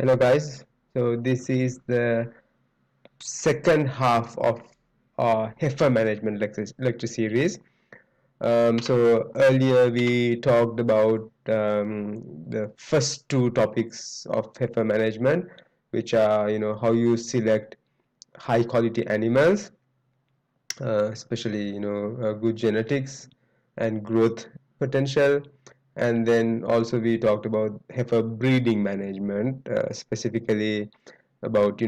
Hello guys, so this is the second half of our heifer management lecture series. So earlier we talked about the first two topics of heifer management, which are how you select high quality animals, especially good genetics and growth potential. And then also we talked about heifer breeding management, specifically about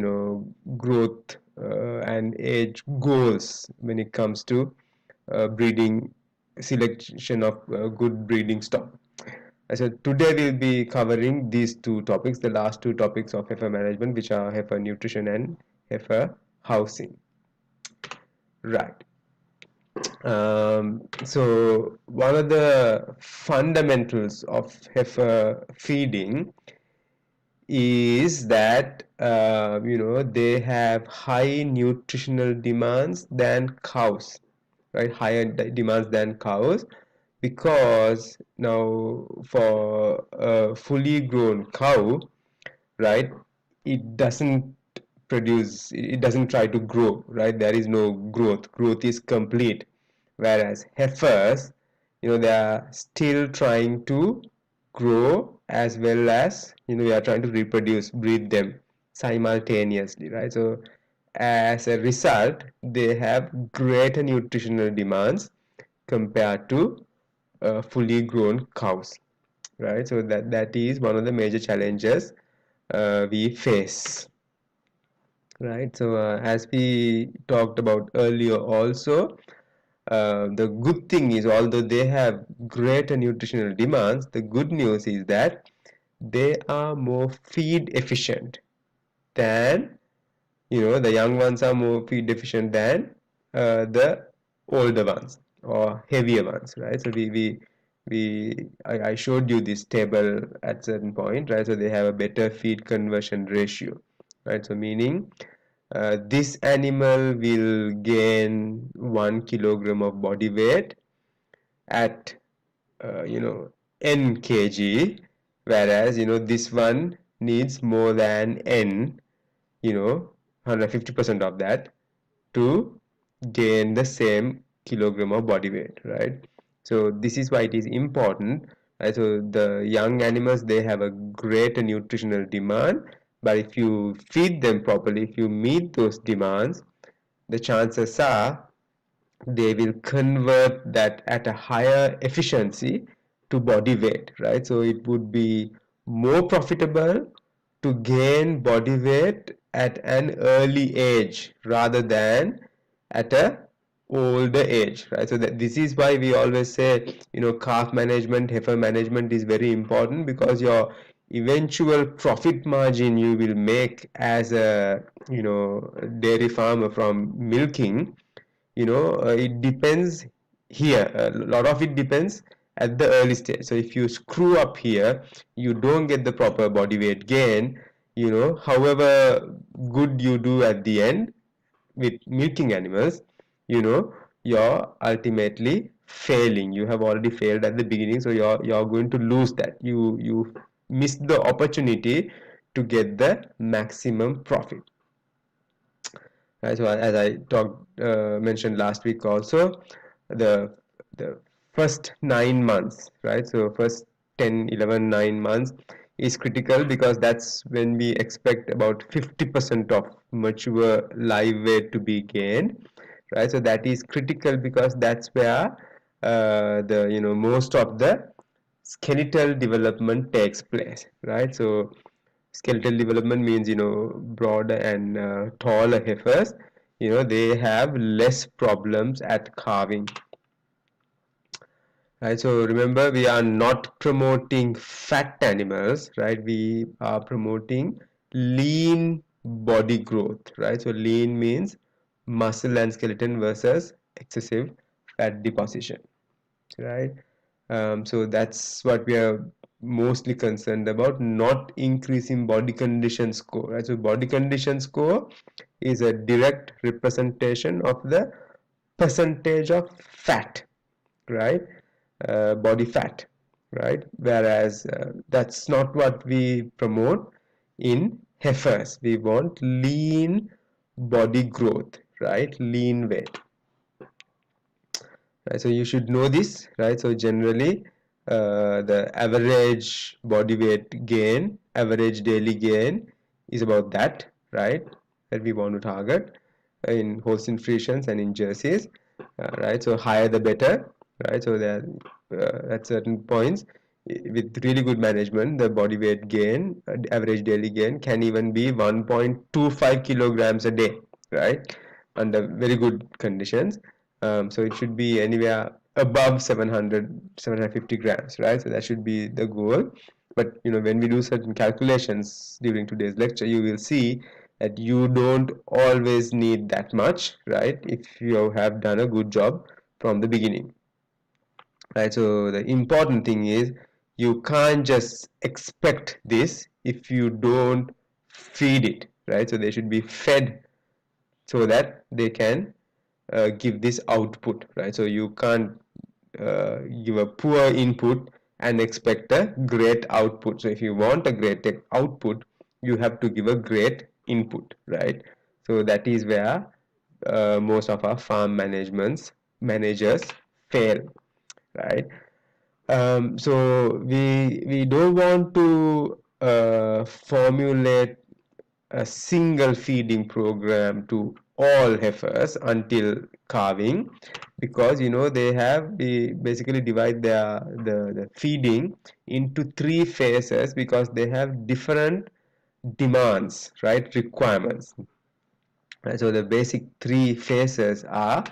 growth and age goals when it comes to breeding selection of good breeding stock. So today we'll be covering these two topics, the last two topics of heifer management, which are heifer nutrition and heifer housing. Right. So one of the fundamentals of heifer feeding is that they have high nutritional demands than cows, right? Higher demands than cows, because now for a fully grown cow, right, it doesn't produce, it doesn't try to grow, right? There is no growth is complete, whereas heifers, they are still trying to grow, as well as we are trying to reproduce, breed them simultaneously, right? So as a result, they have greater nutritional demands compared to fully grown cows, right? So that is one of the major challenges we face, right? So as we talked about earlier also, the good thing is, although they have greater nutritional demands, the good news is that they are more feed efficient than, the young ones are more feed efficient than the older ones or heavier ones, right? So I showed you this table at certain point, right? So they have a better feed conversion ratio, right? So meaning this animal will gain 1 kilogram of body weight at n kg, whereas this one needs more than n, 150% of that, to gain the same kilogram of body weight, right? So this is why it is important, right? So the young animals, they have a greater nutritional demand, but if you feed them properly, if you meet those demands, the chances are they will convert that at a higher efficiency to body weight, right? So it would be more profitable to gain body weight at an early age rather than at a older age, right? So that this is why we always say, calf management, heifer management is very important, because your eventual profit margin you will make as a dairy farmer from milking, it depends here. A lot of it depends at the early stage. So if you screw up here, you don't get the proper body weight gain, however good you do at the end with milking animals, you're ultimately failing. You have already failed at the beginning, so you're going to lose that. You missed the opportunity to get the maximum profit. Right, so as I talked mentioned last week also, the the first 9 months, right? So first 10, 11, 9 months is critical, because that's when we expect about 50% of mature live weight to be gained, right? So that is critical, because that's where the most of the skeletal development takes place, right? So skeletal development means, broader and taller heifers, they have less problems at carving, right? So remember, we are not promoting fat animals, right? We are promoting lean body growth, right? So lean means muscle and skeleton versus excessive fat deposition, right? So that's what we are mostly concerned about, not increasing body condition score, right? So body condition score is a direct representation of the percentage of fat, right? Body fat, right? Whereas that's not what we promote. in heifers. We want lean body growth, right? Lean weight. Right, so you should know this, right? So generally, the average body weight gain, average daily gain is about that, right? That we want to target in Holstein Friesians and in jerseys, right? So higher the better, right? So that at certain points, with really good management, the body weight gain, average daily gain, can even be 1.25 kilograms a day, right? Under very good conditions. So it should be anywhere above 750 grams, right? So that should be the goal. But when we do certain calculations during today's lecture, you will see that you don't always need that much, right? If you have done a good job from the beginning, right? So the important thing is you can't just expect this if you don't feed it, right? So they should be fed so that they can give this output, right? So you can't give a poor input and expect a great output. So if you want a great output, you have to give a great input, right? So that is where most of our farm managers fail, right? So we don't want to formulate a single feeding program to all heifers until calving, because they basically divide the feeding into three phases because they have different demands, right? Requirements. Right, so the basic three phases are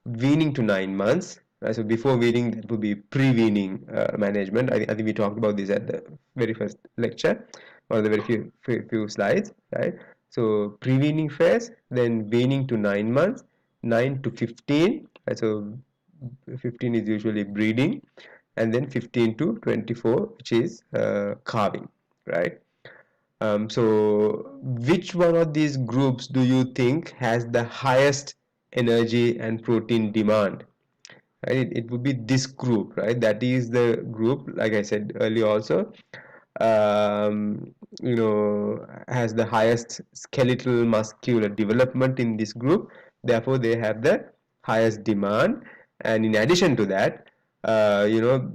weaning to 9 months. Right, so before weaning, that would be pre-weaning management. I think we talked about this at the very first lecture, or the very few slides. Right. So pre-weaning phase, then weaning to 9 months, 9 to 15. Right, so 15 is usually breeding, and then 15 to 24, which is calving. Right. So which one of these groups do you think has the highest energy and protein demand? Right? It would be this group, right? That is the group, like I said earlier also, has the highest skeletal muscular development in this group. Therefore, they have the highest demand. And in addition to that, the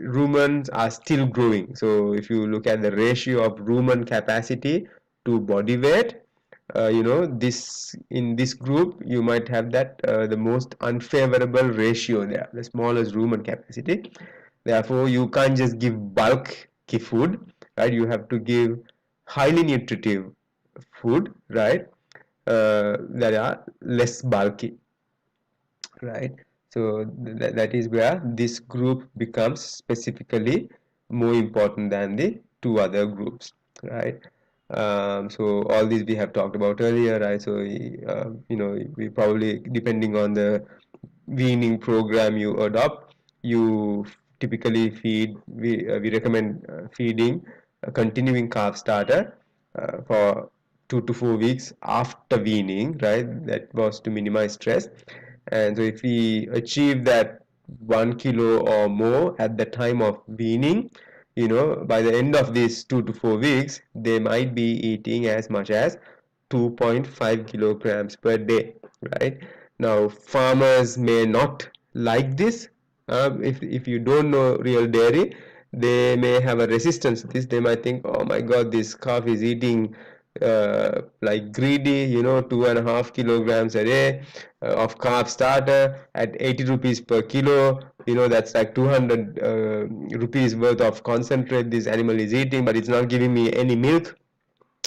rumens are still growing. So if you look at the ratio of rumen capacity to body weight, this in this group you might have that the most unfavorable ratio there, the smallest rumen capacity. Therefore, you can't just give bulky food, right? You have to give highly nutritive food, right? That are less bulky, right? So that is where this group becomes specifically more important than the two other groups, right? So all these we have talked about earlier, right? So we probably, depending on the weaning program you adopt, you typically we recommend feeding a continuing calf starter for 2 to 4 weeks after weaning, right? That was to minimize stress. And so if we achieve that 1 kilo or more at the time of weaning, by the end of these 2 to 4 weeks, they might be eating as much as 2.5 kilograms per day, right? Now, farmers may not like this. If you don't know real dairy, they may have a resistance to this. They might think, oh my God, this calf is eating like greedy, 2.5 kilograms a day of calf starter at 80 rupees per kilo. That's like 200 rupees worth of concentrate this animal is eating, but it's not giving me any milk,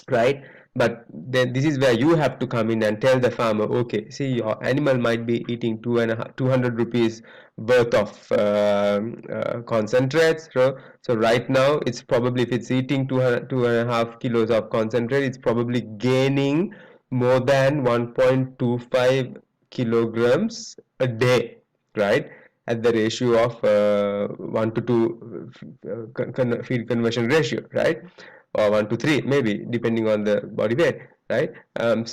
right? But then this is where you have to come in and tell the farmer, okay, see, your animal might be eating 200 rupees worth of concentrates. So right now it's probably, if it's eating 2.5 kilos of concentrate, it's probably gaining more than 1.25 kilograms a day, right? At the ratio of 1 to 2 feed conversion ratio, right? Or 1 to 3 maybe, depending on the body weight, right? But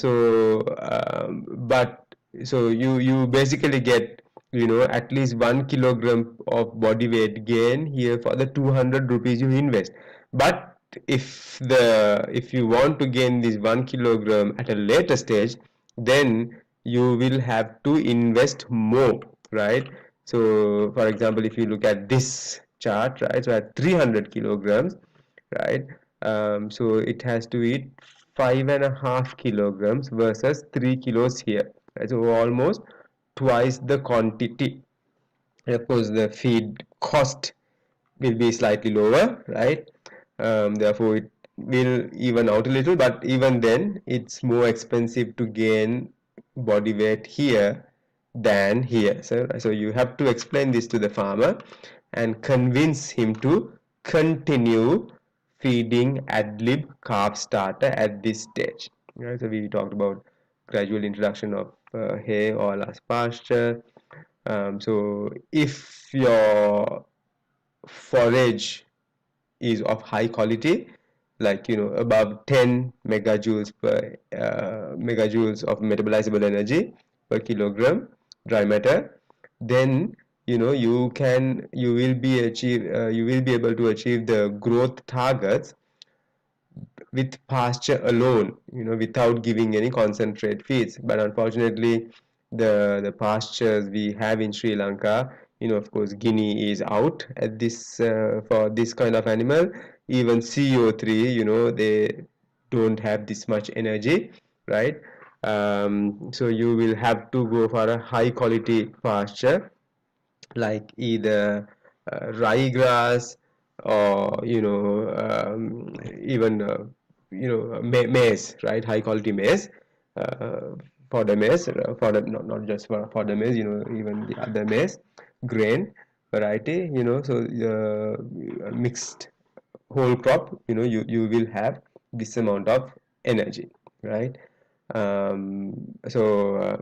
so you basically get at least 1 kilogram of body weight gain here for the 200 rupees you invest. But if you want to gain this 1 kilogram at a later stage, then you will have to invest more, right? So for example, if you look at this chart, right, so at 300 kilograms, right, so it has to eat 5.5 kilograms versus 3 kilos here, right? So almost twice the quantity. And of course the feed cost will be slightly lower, right? Therefore, it will even out a little, but even then, it's more expensive to gain body weight here than here. So you have to explain this to the farmer and convince him to continue feeding ad-lib carb starter at this stage. Right? So we talked about gradual introduction of hay or last pasture. So if your forage is of high quality, like above 10 megajoules of metabolizable energy per kilogram dry matter, then you will be able to achieve the growth targets with pasture alone, without giving any concentrate feeds. But unfortunately, the pastures we have in Sri Lanka, of course, Guinea is out at this for this kind of animal. Even CO3, they don't have this much energy, right? So you will have to go for a high quality pasture, like either ryegrass or even maize, right? High quality maize, uh, for the maize, for the not just for the maize, even the other maize grain variety, so mixed whole crop, you will have this amount of energy, right? um, so uh,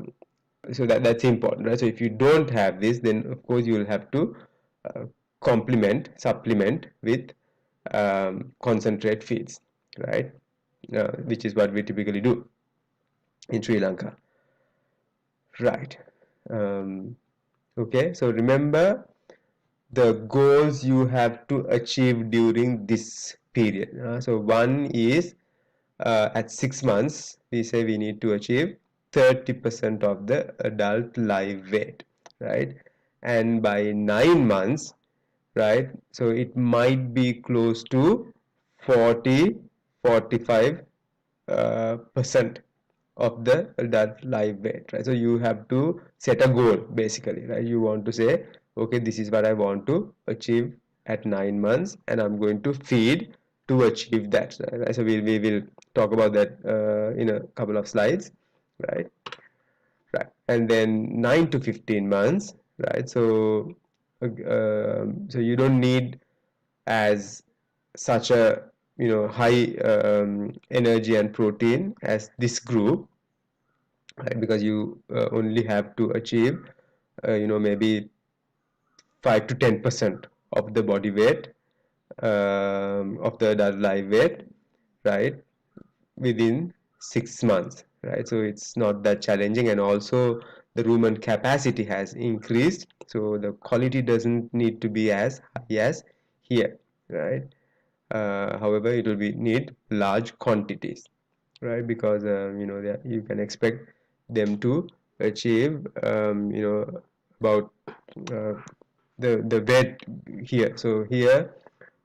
so that's important, right? So if you don't have this, then of course you will have to uh, supplement with concentrate feeds, right? Which is what we typically do in Sri Lanka, right? um, okay, so remember the goals you have to achieve during this period. So one is, at 6 months, we say we need to achieve 30% of the adult live weight, right? And by 9 months, right? So it might be close to 40, 45 percent of the adult live weight, right? So you have to set a goal basically, right? You want to say, okay, this is what I want to achieve at 9 months, and I'm going to feed to achieve that, right? So we will talk about that in a couple of slides, right? Right. And then 9 to 15 months, right? So you don't need as such a high energy and protein as this group, right? Because you only have to achieve maybe 5 to 10% of the body weight, of the adult live weight, right, within 6 months, right? So it's not that challenging, and also the rumen capacity has increased, so the quality doesn't need to be as high as here, right? However, it will be need large quantities, right? Because you can expect them to achieve about uh, the weight here. So here,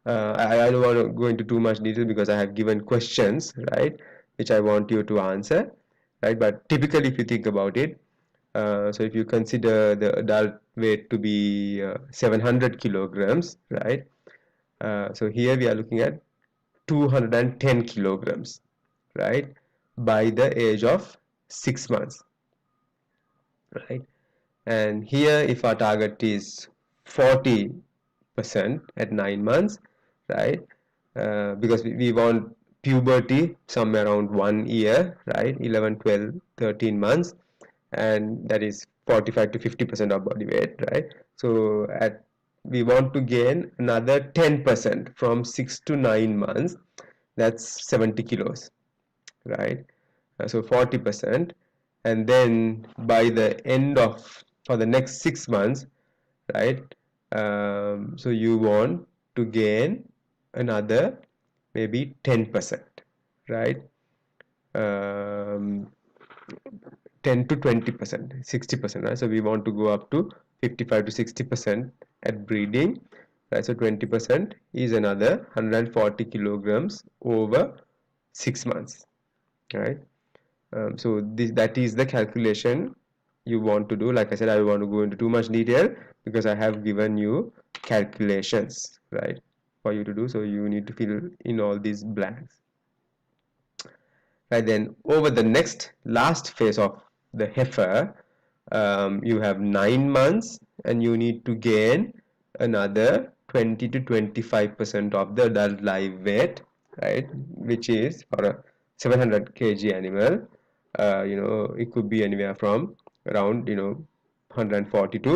I don't want to go into too much detail because I have given questions, right, which I want you to answer, right? But typically, if you think about it, so if you consider the adult weight to be 700 kilograms, right? So here we are looking at 210 kilograms, right, by the age of 6 months, right? And here, if our target is 40% at 9 months, right? Because we want puberty somewhere around 1 year, right? 11, 12, 13 months, and that is 45 to 50% of body weight, right? So at we want to gain another 10% from 6 to 9 months, that's 70 kilos, right? So 40%, and then by the end of for the next 6 months, right? So you want to gain another maybe 10%, right? 10 to 20%, 60%, right? So we want to go up to 55 to 60% at breeding, right? So 20% is another 140 kilograms over 6 months, right? So that is the calculation you want to do. Like I said, I don't want to go into too much detail because I have given you calculations, right, for you to do. So you need to fill in all these blanks. Right, then over the next last phase of the heifer, you have 9 months and you need to gain another 20 to 25% of the adult live weight, right, which is for a 700 kg animal, it could be anywhere from around 140 to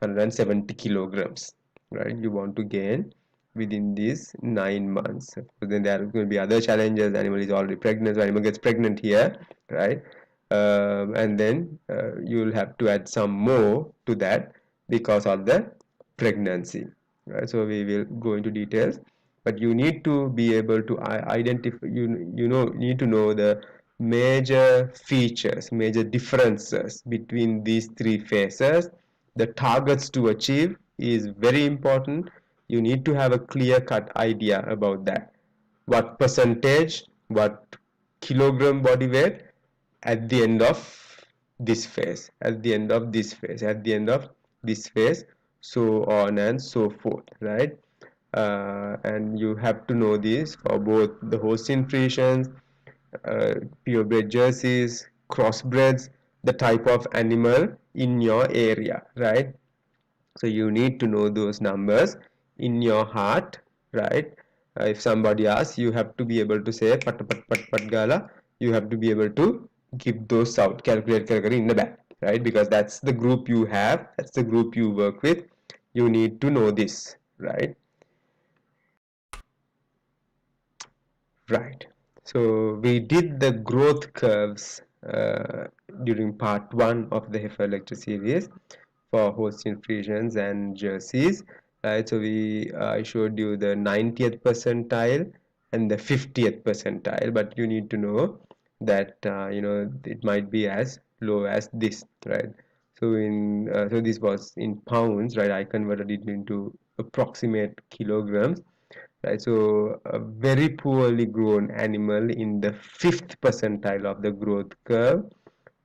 170 kilograms, right? You want to gain within these 9 months. So then there are going to be other challenges. The animal is already pregnant, so animal gets pregnant here, right? And then you'll have to add some more to that because of the pregnancy, right? So we will go into details, but you need to be able to identify, need to know the major features, major differences between these three phases. The targets to achieve is very important. You need to have a clear cut idea about that. What percentage, what kilogram body weight at the end of this phase, at the end of this phase, at the end of this phase, so on and so forth, right? And you have to know this for both the Holstein Friesians, uh, purebred jerseys, crossbreds, the type of animal in your area, right? So you need to know those numbers in your heart, right? If somebody asks, you have to be able to say pat pat pat pat gala. You have to be able to give those out, calculate in the back, right? Because that's the group you have, that's the group you work with. You need to know this, right? Right. So we did the growth curves during part one of the heifer lecture series for Holstein Friesians and Jerseys. Right. So I showed you the 90th percentile and the 50th percentile, but you need to know that it might be as low as this, right? So so this was in pounds, right? I converted it into approximate kilograms. Right, so a very poorly grown animal in the fifth percentile of the growth curve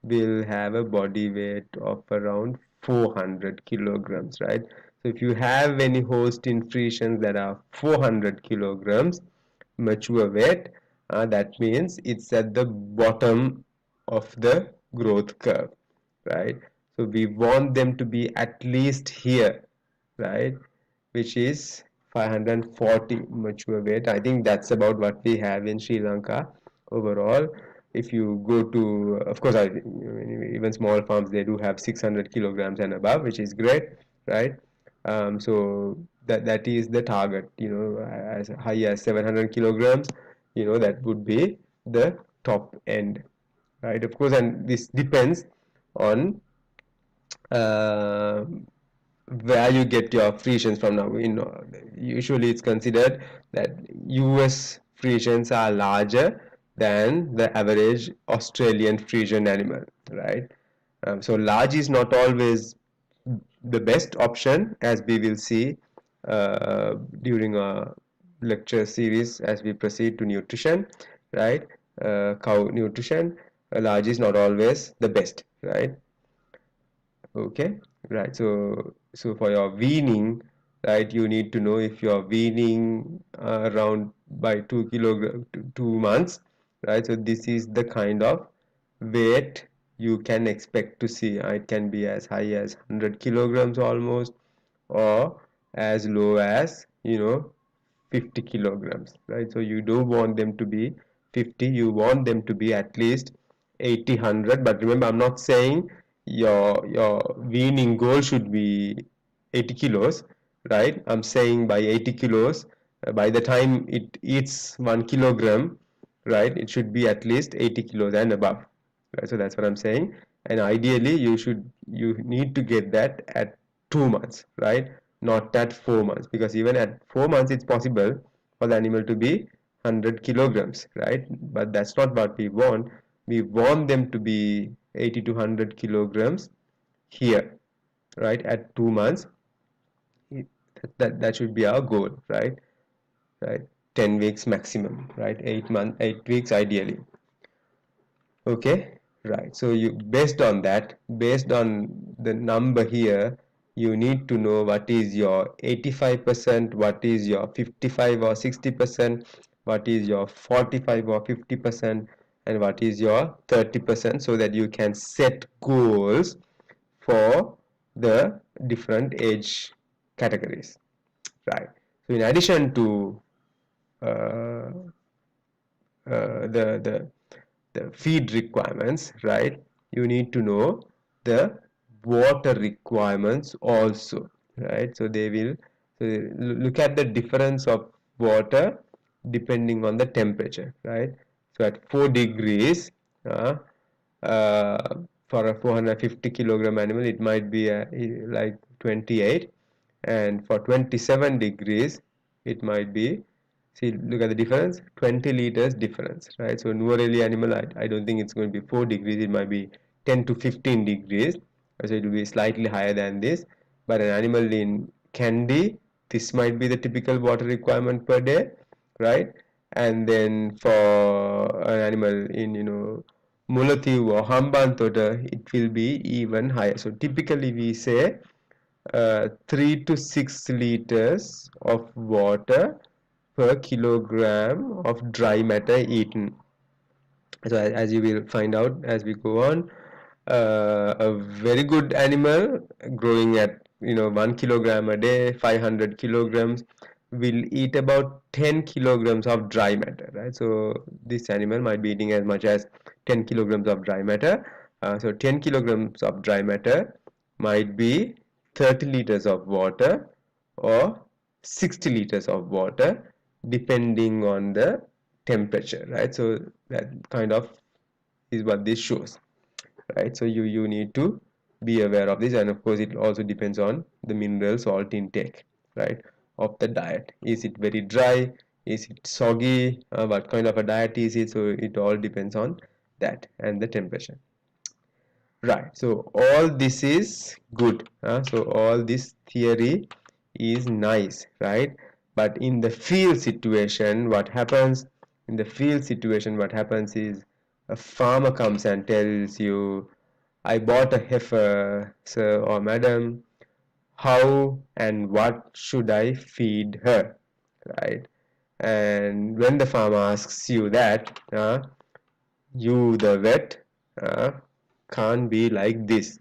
will have a body weight of around 400 kilograms, right? So if you have any Holstein Friesians that are 400 kilograms mature weight, that means it's at the bottom of the growth curve, right? So we want them to be at least here, right? Which is 540 mature weight. I think that's about what we have in Sri Lanka overall. If you go to, of course, even small farms, they do have 600 kilograms and above, which is great, right? So that is the target, as high as 700 kilograms, that would be the top end, right? Of course, and this depends on uh, where you get your Friesians from now. Usually it's considered that US Friesians are larger than the average Australian Friesian animal, right? So large is not always the best option, as we will see during our lecture series as we proceed to nutrition, right? Cow nutrition, large is not always the best, right? Okay, right. So for your weaning, right, you need to know if you're weaning around by 2 kilogram, 2 months, right? So this is the kind of weight you can expect to see. It can be as high as 100 kilograms almost, or as low as 50 kilograms, right? So you don't want them to be 50, you want them to be at least 80, 100. But remember, I'm not saying your weaning goal should be 80 kilos, right? I'm saying by 80 kilos, by the time it eats 1 kilogram, right, it should be at least 80 kilos and above, right? So that's what I'm saying. And ideally, you need to get that at 2 months, right? Not at 4 months, because even at 4 months, it's possible for the animal to be 100 kilograms, right? But that's not what we want. We want them to be 80 to 100 kilograms here, right? At 2 months, that should be our goal, right? Right? 10 weeks maximum, right? 8 weeks ideally. Okay, right. So you, based on that, based on the number here, you need to know what is your 85%, what is your 55 or 60%, what is your 45 or 50%, and what is your 30%, so that you can set goals for the different age categories, right? So in addition to uh, the feed requirements, right? You need to know the water requirements also, right? So they will, so look at the difference of water depending on the temperature, right? So at 4 degrees, uh, uh, for a 450 kilogram animal, it might be like 28, and for 27 degrees, it might be, see, look at the difference, 20 liters difference, right? So Nuareli animal, I don't think it's going to be 4 degrees, it might be 10 to 15 degrees, so it will be slightly higher than this. But an animal in Kandy, this might be the typical water requirement per day, right? And then for an animal in, Mulathiv or Hambantota, it will be even higher. So typically we say 3 to 6 liters of water per kilogram of dry matter eaten. So as you will find out as we go on, a very good animal growing at 1 kilogram a day, 500 kilograms, will eat about 10 kilograms of dry matter, right? So this animal might be eating as much as 10 kilograms of dry matter. So 10 kilograms of dry matter might be 30 liters of water or 60 liters of water, depending on the temperature, right? So that kind of is what this shows, right? So you need to be aware of this, and of course it also depends on the mineral salt intake, right, of the diet. Is it very dry, is it soggy, what kind of a diet is it? So it all depends on that and the temperature, right? So all this is good, so all this theory is nice, right? But in the field situation, what happens, is a farmer comes and tells you, I bought a heifer, sir or madam, how and what should I feed her, right? And when the farmer asks you that, you, the vet, uh, can't be like this,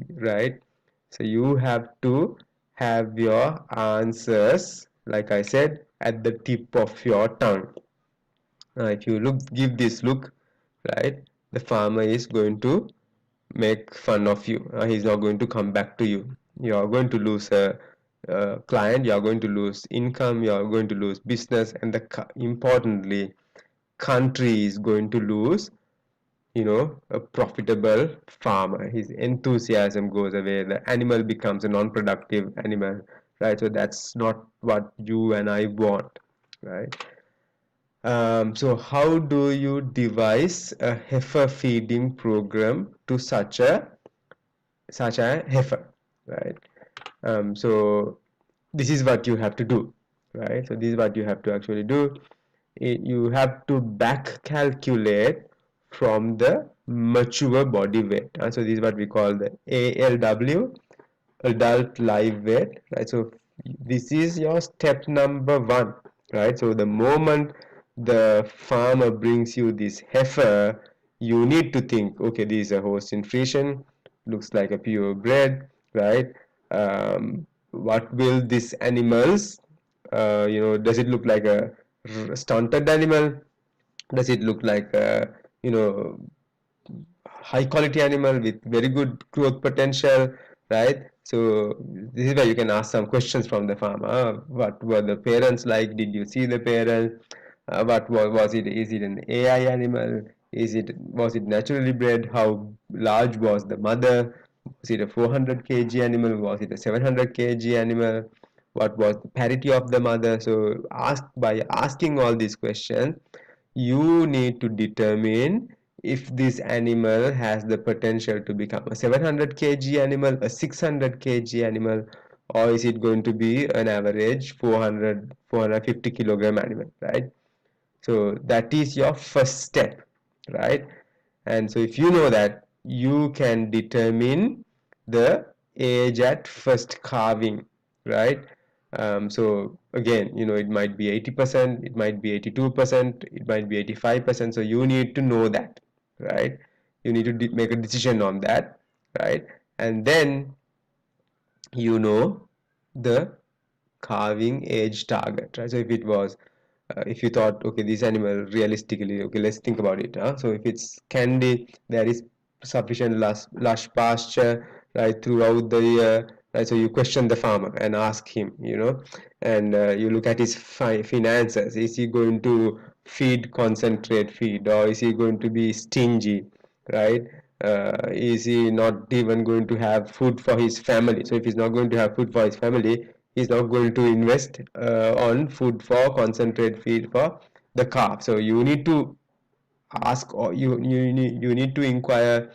right? So you have to have your answers, like I said, at the tip of your tongue. If you give this look, right, the farmer is going to make fun of you. He's not going to come back to you. You are going to lose a client, you are going to lose income, you are going to lose business, and importantly, country is going to lose a profitable farmer. His enthusiasm goes away, the animal becomes a non-productive animal, right? So that's not what you and I want, right? So how do you devise a heifer feeding program to such a heifer, right? So this is what you have to do, right? So this is what you have to actually do. You have to back calculate from the mature body weight. So this is what we call the ALW, adult live weight, right? So this is your step number one, right? So the moment the farmer brings you this heifer, you need to think, okay, this is a Holstein Friesian, looks like a purebred, right? What will this animals, does it look like a stunted animal? Does it look like a, high quality animal with very good growth potential, right? So this is where you can ask some questions from the farmer. What were the parents like? Did you see the parents? What was it? Is it an AI animal? Was it naturally bred? How large was the mother? Was it a 400 kg animal? Was it a 700 kg animal? what was the parity of the mother. So by asking all these questions, you need to determine if this animal has the potential to become a 700 kg animal, a 600 kg animal, or is it going to be an average 450 kilogram animal, right? So that is your first step, right? And so if you know that, you can determine the age at first calving, right? So again, it might be 80%, it might be 82%, it might be 85%. So you need to know that, right? You need to make a decision on that, right? And then you know the calving age target, right? So if it was if you thought, okay, this animal realistically, okay, let's think about it, huh? So if it's candy, there is sufficient lush pasture, right, throughout the year, right? So you question the farmer and ask him, and you look at his finances. Is he going to feed concentrate feed, or is he going to be stingy, right? Is he not even going to have food for his family? So if he's not going to have food for his family, he's not going to invest on food for concentrate feed for the calf. So you need to ask, or you need to inquire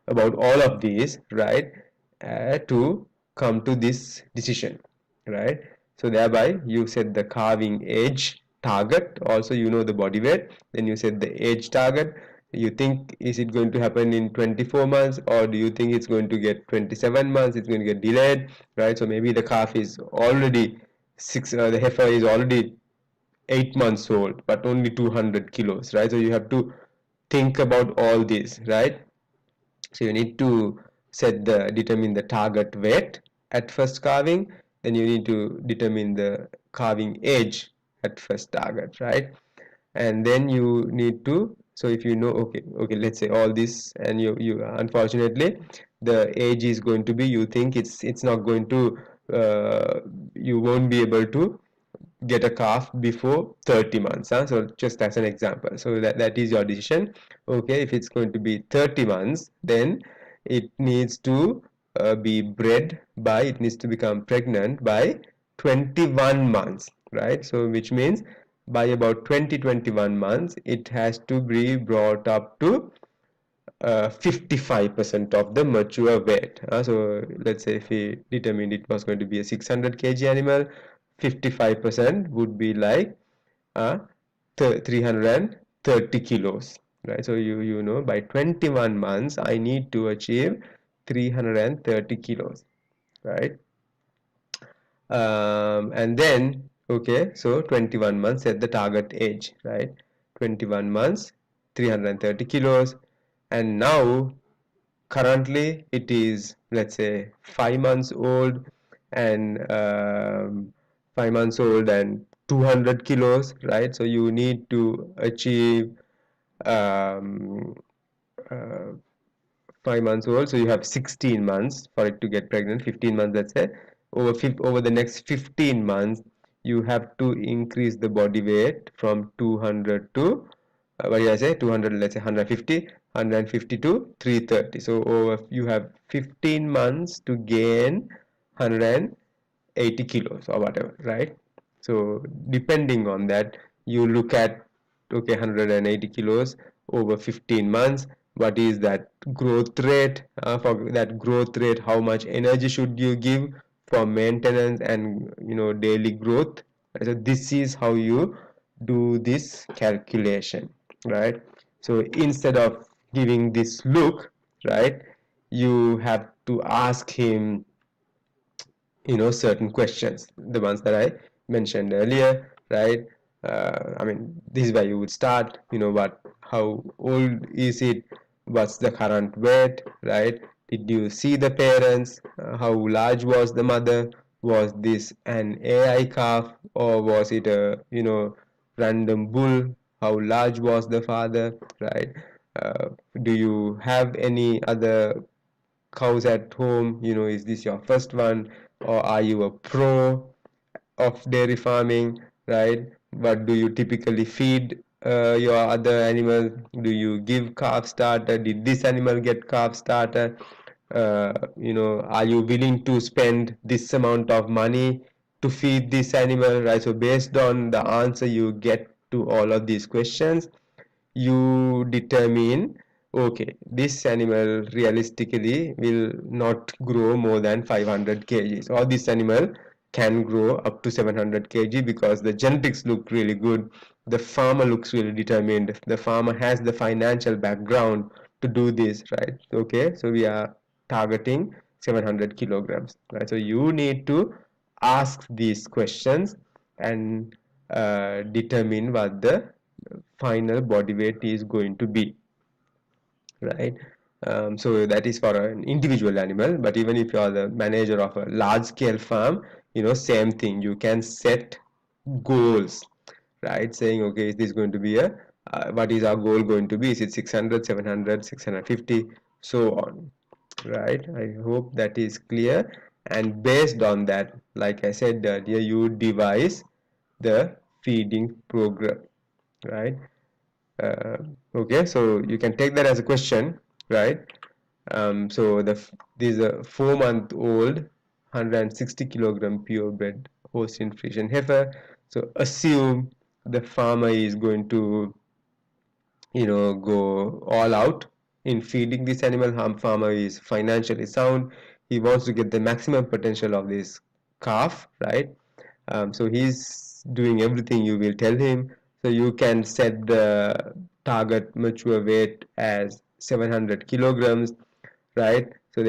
about all of these, right, to come to this decision, right? So thereby you set the calving age target. Also, the body weight. Then you set the age target. You think, is it going to happen in 24 months, or do you think it's going to get 27 months, it's going to get delayed, right? So maybe the calf is already the heifer is already 8 months old, but only 200 kilos, right? So you have to think about all this, right? So you need to determine the target weight at first calving. Then you need to determine the calving age at first target, right? And then you need to, so if you know, okay, let's say all this, and you unfortunately the age is going to be, you think it's not going to, you won't be able to get a calf before 30 months, huh? So just as an example, so that is your decision. Okay, if it's going to be 30 months, then it needs to be bred by, it needs to become pregnant by 21 months, right? So which means by about 21 months it has to be brought up to 55% of the mature weight. So let's say if we determined it was going to be a 600 kg animal, 55% would be like 330 kilos, right? So you know by 21 months I need to achieve 330 kilos, right? And then, okay, so 21 months at the target age, right? 21 months, 330 kilos. And now currently it is, let's say, 5 months old, and 5 months old and 200 kilos, right? So you need to achieve um, uh, 5 months old, so you have 16 months for it to get pregnant. 15 months, let's say. Over the next 15 months you have to increase the body weight from 200 to what did I say, 200, let's say 150 to 330. So you have 15 months to gain 180 kilos or whatever, right? So depending on that, you look at, okay, 180 kilos over 15 months, what is that growth rate? For that growth rate, how much energy should you give for maintenance and daily growth? So this is how you do this calculation, right? So instead of giving this look, right, you have to ask him certain questions, the ones that I mentioned earlier, right? I mean, this is where you would start. How old is it? What's the current weight, right? Did you see the parents? How large was the mother? Was this an AI calf, or was it a random bull? How large was the father, right? Do you have any other cows at home? Is this your first one, or are you a pro of dairy farming, right? What do you typically feed your other animals? Do you give calf starter? Did this animal get calf starter? Are you willing to spend this amount of money to feed this animal, right? So based on the answer you get to all of these questions, you determine, okay, this animal realistically will not grow more than 500 kgs, or this animal can grow up to 700 kg because the genetics look really good, the farmer looks really determined, the farmer has the financial background to do this, right? Okay, so we are targeting 700 kilograms, right? So you need to ask these questions and determine what the final body weight is going to be, right? So that is for an individual animal, but even if you are the manager of a large scale farm, same thing, you can set goals, right? Saying, okay, is this going to be a what is our goal going to be? Is it 600, 700, 650, so on, right? I hope that is clear. And based on that, like I said earlier, you devise the feeding program, right? uh, okay, so you can take that as a question, right? So this is a 4-month-old 160 kilogram purebred Holstein Friesian heifer. So assume the farmer is going to go all out in feeding this animal. Farmer is financially sound, he wants to get the maximum potential of this calf, right? So he's doing everything you will tell him. So you can set the target mature weight as 700 kilograms, right? So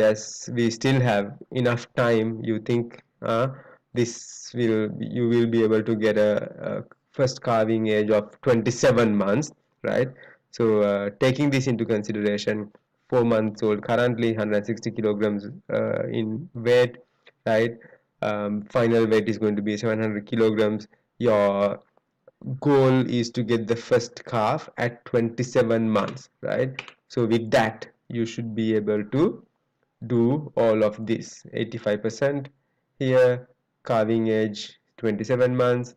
we still have enough time. You think you will be able to get a first calving age of 27 months, right? So taking this into consideration, 4 months old, currently 160 kilograms in weight, right? Final weight is going to be 700 kilograms. Your goal is to get the first calf at 27 months, right? So with that, you should be able to do all of this. 85% here, calving age 27 months,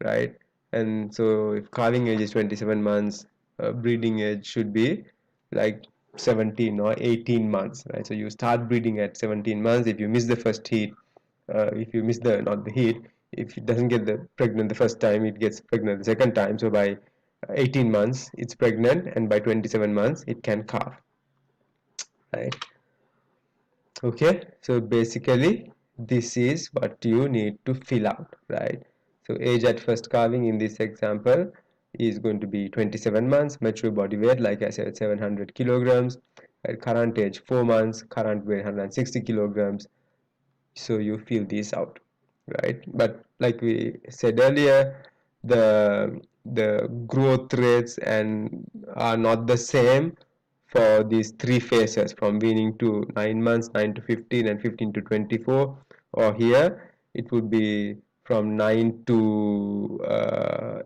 right? And so if calving age is 27 months, breeding age should be like 17 or 18 months, right? So you start breeding at 17 months. If you miss the first heat, if you miss the not the heat, if it doesn't get the pregnant the first time, it gets pregnant the second time. So by 18 months it's pregnant, and by 27 months it can calve, right? Okay, so basically this is what you need to fill out, right? So age at first calving in this example is going to be 27 months, mature body weight, like I said, 700 kilograms, at current age 4 months, current weight 160 kilograms. So you fill this out, right? But like we said earlier, the growth rates and are not the same for these three phases, from weaning to 9 months, 9 to 15, and 15 to 24. Or here it would be from 9 to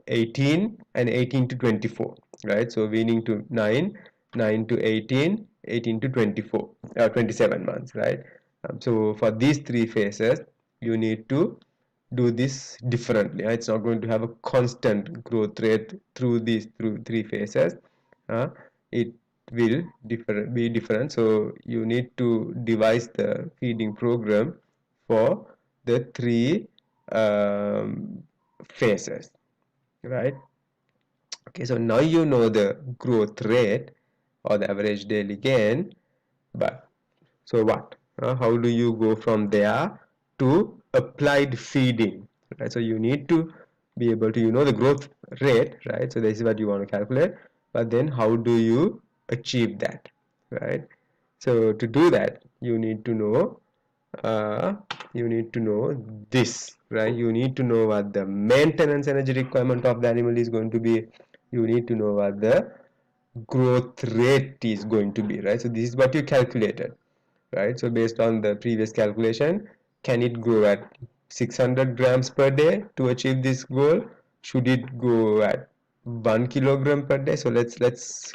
18, and 18 to 24, right? So weaning to 9, 9 to 18, 18 to 24, 27 months, right? So for these three phases, you need to do this differently. It's not going to have a constant growth rate through three phases. It will be different. So you need to devise the feeding program for the three phases, right? Okay, so now you know the growth rate or the average daily gain, but so what? How do you go from there to applied feeding? Right? So you need to be able to, the growth rate, right? So this is what you want to calculate. But then how do you achieve that, right? So to do that, uh, you need to know this, right? You need to know what the maintenance energy requirement of the animal is going to be. You need to know what the growth rate is going to be, right? So this is what you calculated, right? So based on the previous calculation, can it grow at 600 grams per day to achieve this goal? Should it go at 1 kilogram per day? So let's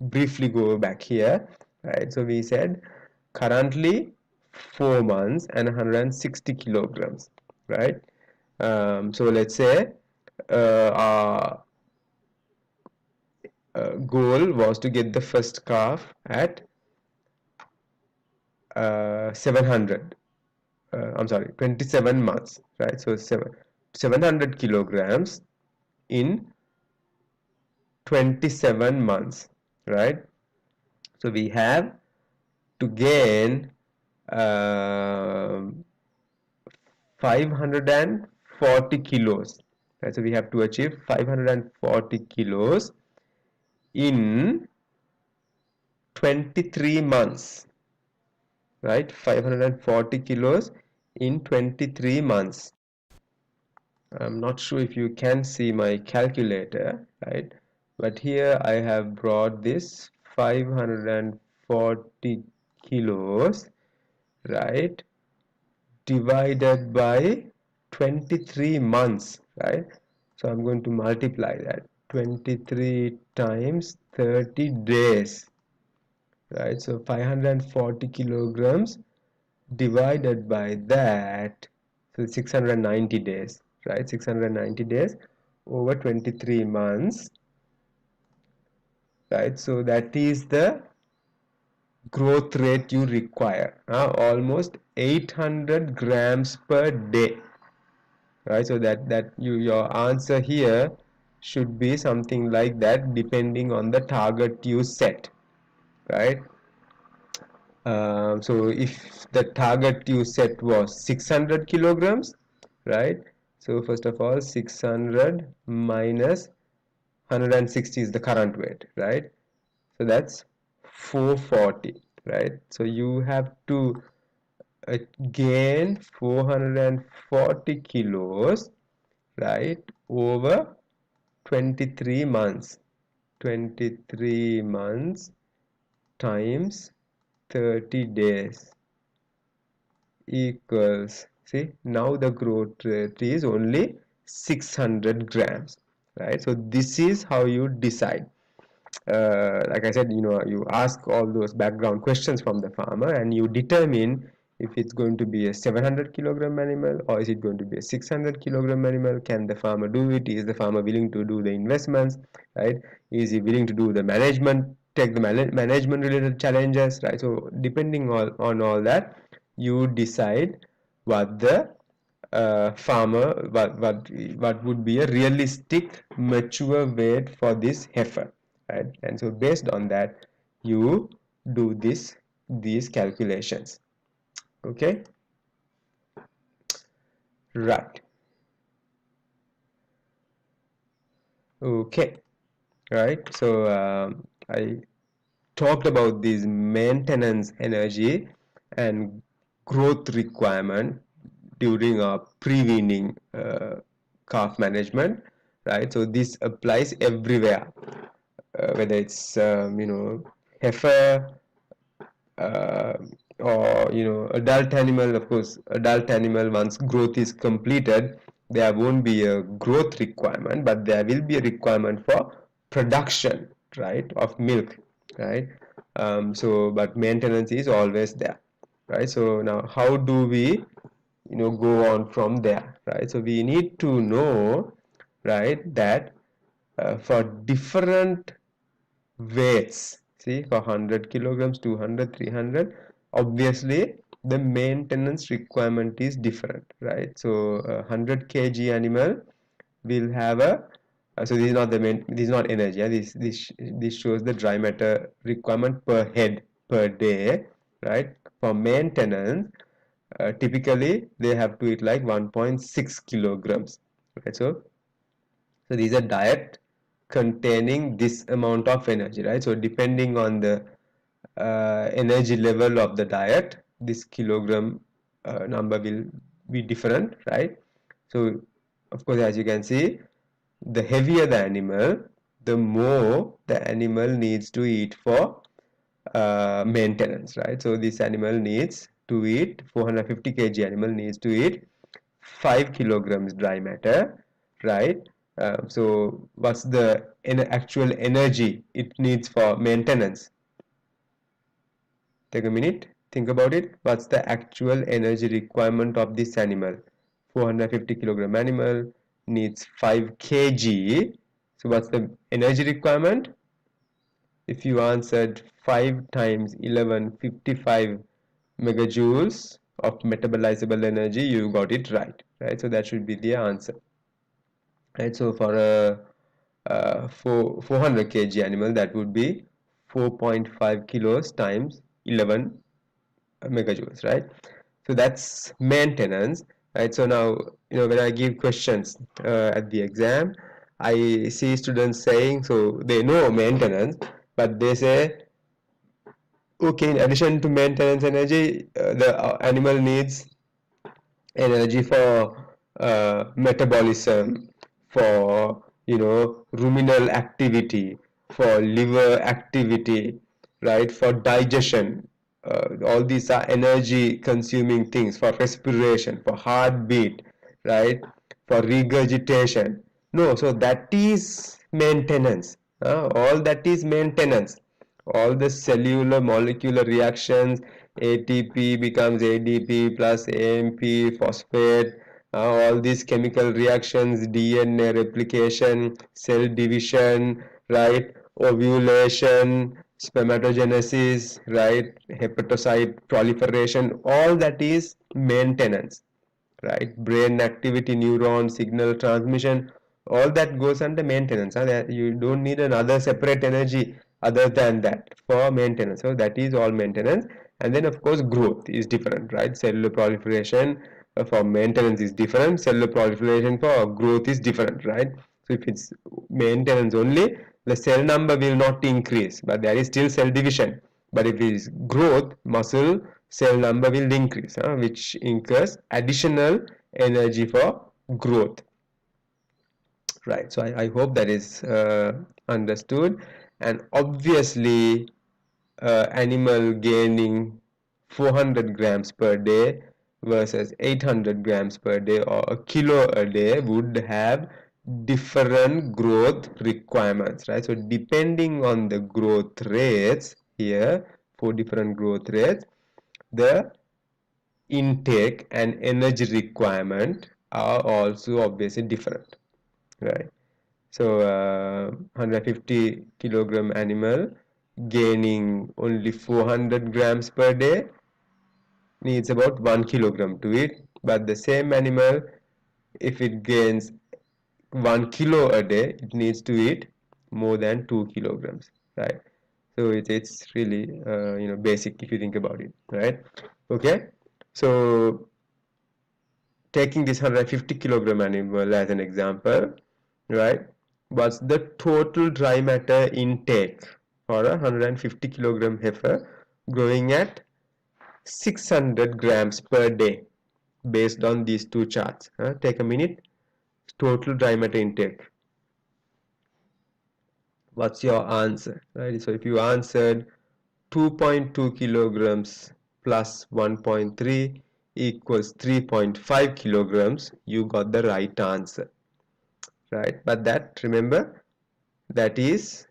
briefly go back here, right? So we said currently 4 months and 160 kilograms, right? So let's say our goal was to get the first calf at 700, I'm sorry, 27 months, right? So 700 kilograms in 27 months, right? So we have to gain 540 kilos, right? So we have to achieve 540 kilos in 23 months, right? 540 kilos in 23 months. I'm not sure if you can see my calculator, right? But here I have brought this 540 kilos, right? Divided by 23 months, right? So I'm going to multiply that. 23 times 30 days, right? So 540 kilograms divided by that, so 690 days, right? 690 days over 23 months, right? So that is the growth rate you require, almost 800 grams per day, right? So your answer here should be something like that, depending on the target you set, right? So if the target you set was 600 kilograms, right? So first of all, 600 minus 160 is the current weight, right? So that's 440, right? So you have to gain 440 kilos, right, over 23 months. 23 months times 30 days equals, see, now the growth rate is only 600 grams, right? So this is how you decide. Like I said, you ask all those background questions from the farmer and you determine if it's going to be a 700 kilogram animal or is it going to be a 600 kilogram animal. Can the farmer do it? Is the farmer willing to do the investments, right? Is he willing to do the management, take the management related challenges, right? So depending on all that, you decide what the farmer, what would be a realistic mature weight for this heifer, right? And so based on that, you do these calculations. Okay, right. Okay, right. So I talked about this maintenance energy and growth requirement during our pre-weaning calf management, right? So this applies everywhere, whether it's heifer, uh, or adult animal. Of course, adult animal, once growth is completed, there won't be a growth requirement, but there will be a requirement for production, right, of milk, right? So but maintenance is always there, right? So now how do we go on from there, right? So we need to know, right, that for different weights, see, for 100 kilograms, 200, 300, obviously the maintenance requirement is different, right? So a 100 kg animal will have a so this is not the main, this is not energy, yeah? This shows the dry matter requirement per head per day, right? For maintenance, typically they have to eat like 1.6 kilograms, right? So these are diet containing this amount of energy, right? So depending on the energy level of the diet, this kilogram number will be different, right? So of course, as you can see, the heavier the animal, the more the animal needs to eat for maintenance, right? So this animal needs to eat, 450 kg animal needs to eat 5 kilograms dry matter, right? So what's the actual energy it needs for maintenance? Take a minute, think about it. What's the actual energy requirement of this animal? 450 kilogram animal needs 5 kg. So what's the energy requirement? If you answered 5 times 11, 55 megajoules, of metabolizable energy, you got it right, right? So that should be the answer, right? So for a 400 kg animal, that would be 4.5 kilos times 11 megajoules, right? So that's maintenance, right? So now, when I give questions at the exam, I see students saying, so they know maintenance, but they say, okay, in addition to maintenance energy, the animal needs energy for metabolism, for ruminal activity, for liver activity, right? For digestion. All these are energy consuming things, for respiration, for heartbeat, right? For regurgitation. No, so that is maintenance. All that is maintenance. All the cellular molecular reactions, ATP becomes ADP plus AMP phosphate, all these chemical reactions, DNA replication, cell division, right, ovulation, spermatogenesis, right, hepatocyte proliferation, all that is maintenance, right? Brain activity, neuron signal transmission, all that goes under maintenance. That you don't need another separate energy other than that for maintenance. So that is all maintenance. And then of course growth is different, right? Cellular proliferation for maintenance is different. Cellular proliferation for growth is different, right? So if it's maintenance only, the cell number will not increase, but there is still cell division. But if it is growth, muscle cell number will increase, which incurs additional energy for growth, right? So I hope that is understood. And obviously, animal gaining 400 grams per day versus 800 grams per day or a kilo a day would have different growth requirements, right? So depending on the growth rates here, for different growth rates, the intake and energy requirement are also obviously different, right? So 150 kilogram animal gaining only 400 grams per day needs about 1 kilogram to eat, but the same animal, if it gains 1 kilo a day, it needs to eat more than 2 kilograms, right? So it's really basic if you think about it, right? Okay, so taking this 150 kilogram animal as an example, right? What's the total dry matter intake for a 150 kilogram heifer growing at 600 grams per day based on these two charts? Take a minute. Total dry matter intake. What's your answer? Right? So if you answered 2.2 kilograms plus 1.3 equals 3.5 kilograms, you got the right answer, right? But that, remember, that is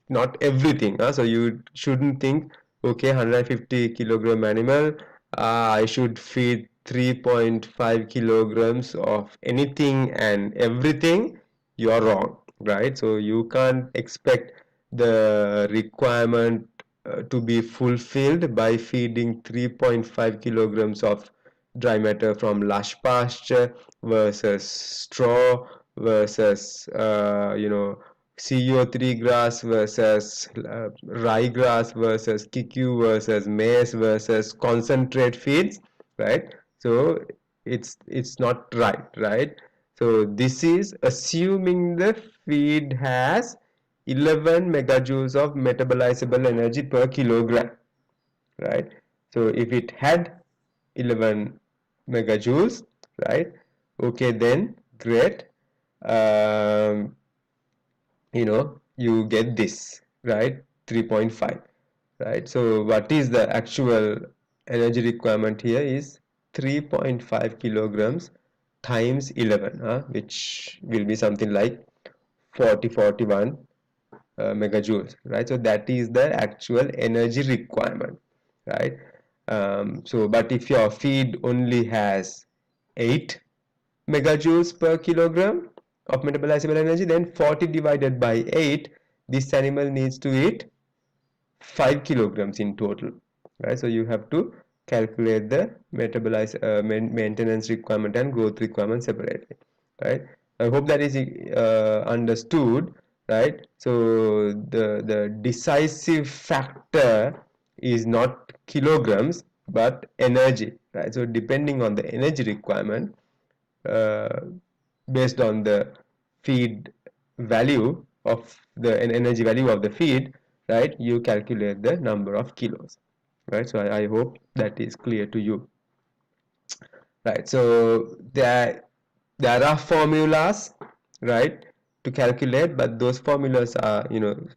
not everything. So you shouldn't think, okay, 150 kilogram animal, I should feed 3.5 kilograms of anything and everything. You're wrong, right? So you can't expect the requirement to be fulfilled by feeding 3.5 kilograms of dry matter from lush pasture versus straw versus CO3 grass versus ryegrass versus kiku versus maize versus concentrate feeds, right? So it's not right? So this is assuming the feed has 11 megajoules of metabolizable energy per kilogram, right? So if it had 11 megajoules, right? Okay, then great. Um, you get this, right? 3.5, right? So what is the actual energy requirement here is 3.5 kilograms times 11, which will be something like 41 megajoules, right? So that is the actual energy requirement, right? So but if your feed only has 8 megajoules per kilogram of metabolizable energy, then 40 divided by 8, this animal needs to eat 5 kilograms in total, right? So you have to calculate the maintenance requirement and growth requirement separately, right? I hope that is understood, right? So the decisive factor is not kilograms but energy, right? So depending on the energy requirement, uh, based on the feed value of the energy value of the feed, right, you calculate the number of kilos, right? So I hope that is clear to you, right? So there are formulas, right, to calculate, but those formulas are,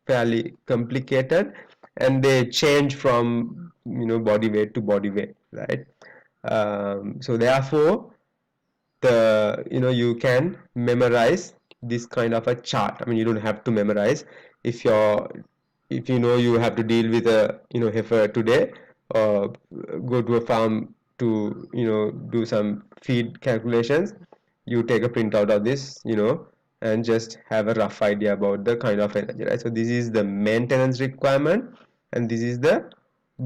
fairly complicated, and they change from, body weight to body weight, right? So therefore you can memorize this kind of a chart. I mean, you don't have to memorize. If you know you have to deal with a heifer today, or go to a farm to do some feed calculations, you take a printout of this, and just have a rough idea about the kind of energy, right? So this is the maintenance requirement, and this is the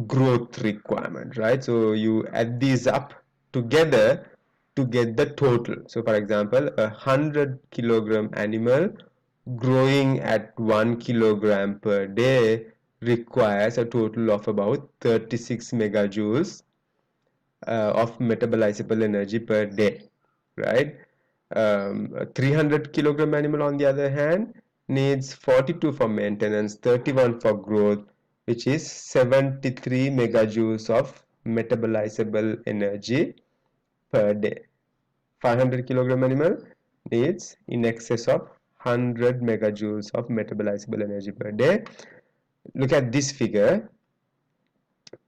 growth requirement, right? So you add these up together to get the total. So for example, 100 kilogram animal growing at 1 kilogram per day requires a total of about 36 megajoules of metabolizable energy per day, right? A 300 kilogram animal, on the other hand, needs 42 for maintenance, 31 for growth, which is 73 megajoules of metabolizable energy per day. 500 kilogram animal needs in excess of 100 megajoules of metabolizable energy per day. Look at this figure.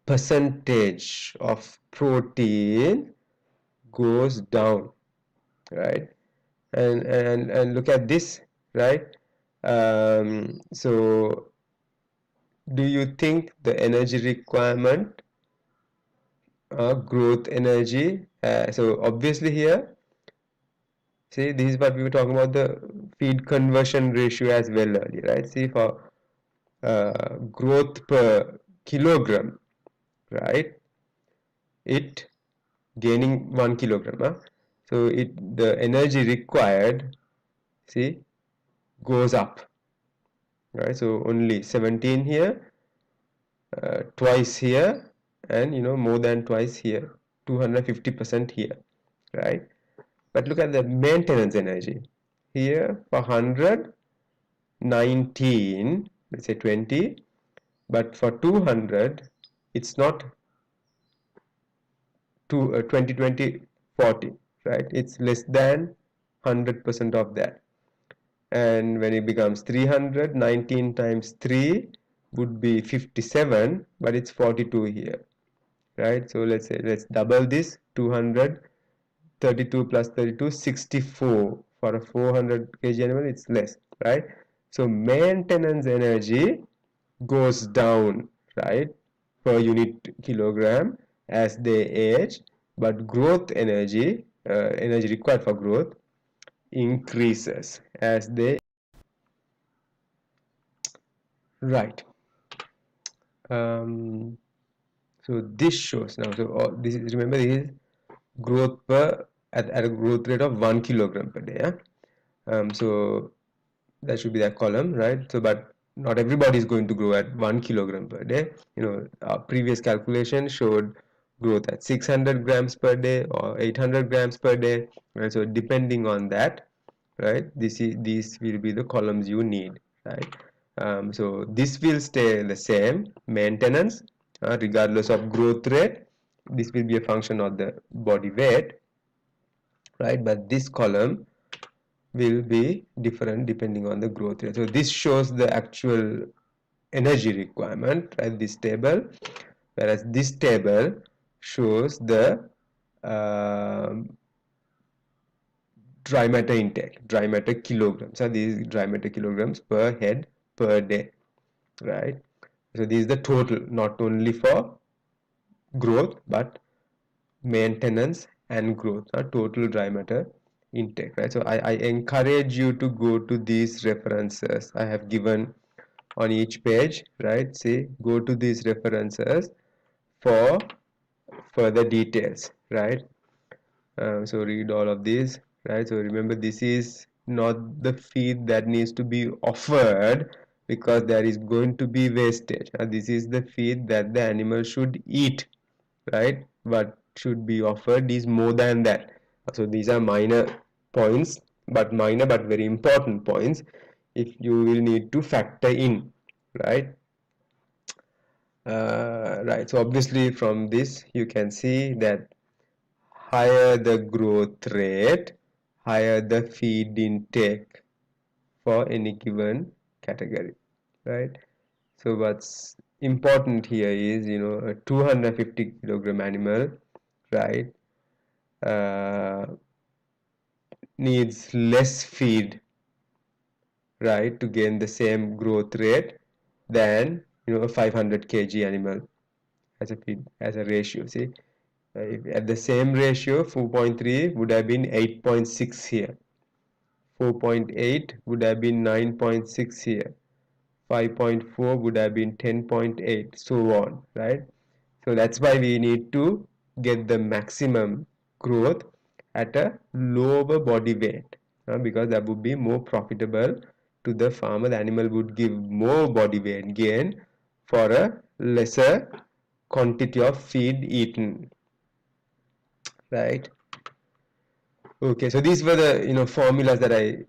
Percentage of protein goes down, right? And look at this, right? So do you think the energy requirement, growth energy, so obviously here, see, this is what we were talking about, the feed conversion ratio as well earlier, right? See, for growth per kilogram, right, it gaining 1 kilogram, so the energy required, see, goes up, right? So only 17 here, twice here, and more than twice here, 250% here, right? But look at the maintenance energy here. For 100, 19, let's say 20, but for 200 it's not 20 20 40, right? It's less than 100% of that. And when it becomes 300, 19 times 3 would be 57, but it's 42 here, right? So let's double this. 200, 32 plus 32, 64. For a 400 kg animal, it's less, right? So maintenance energy goes down, right, per unit kilogram as they age, but growth energy, energy required for growth, increases as they, right. um, so this shows now, so this is, remember, this is growth per at a growth rate of 1 kilogram per day, yeah? So that should be that column, right? So but not everybody is going to grow at 1 kilogram per day. Our previous calculation showed growth at 600 grams per day or 800 grams per day, right? So depending on that, right, these will be the columns you need, right? So this will stay the same, maintenance, regardless of growth rate. This will be a function of the body weight, right? But this column will be different depending on the growth rate. So this shows the actual energy requirement, right, this table, whereas this table shows the dry matter intake, dry matter kilograms. So these dry matter kilograms per head per day, right? So this is the total, not only for growth but maintenance and growth, total dry matter intake, right? So I encourage you to go to these references I have given on each page, right? See, go to these references for further details, right? So read all of these, right? So remember, this is not the feed that needs to be offered because there is going to be wastage. This is the feed that the animal should eat, right? What should be offered is more than that. So these are minor points, but minor but very important points if you will need to factor in, right? Right, so obviously from this you can see that higher the growth rate, higher the feed intake for any given category, right? So what's important here is, a 250 kilogram animal, right, uh, needs less feed, right, to gain the same growth rate than, a 500 kg animal as a feed, as a ratio. See, if at the same ratio, 4.3 would have been 8.6 here. 4.8 would have been 9.6 here. 5.4 would have been 10.8, so on, right? So that's why we need to get the maximum growth at a lower body weight, because that would be more profitable to the farmer. The animal would give more body weight gain for a lesser quantity of feed eaten, right? Okay, so these were the formulas that I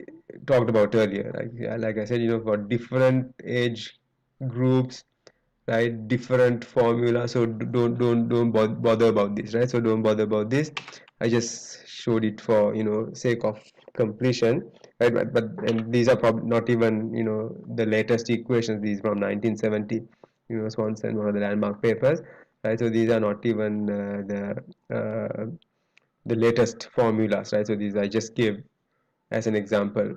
talked about earlier. Like I said, for different age groups, right? Different formula. So don't bother about this, right? So don't bother about this. I just showed it for sake of completion, right? But and these are probably not even the latest equations. These from 1970, Swanson, one of the landmark papers, right? So these are not even the latest formulas, right? So these I just gave as an example.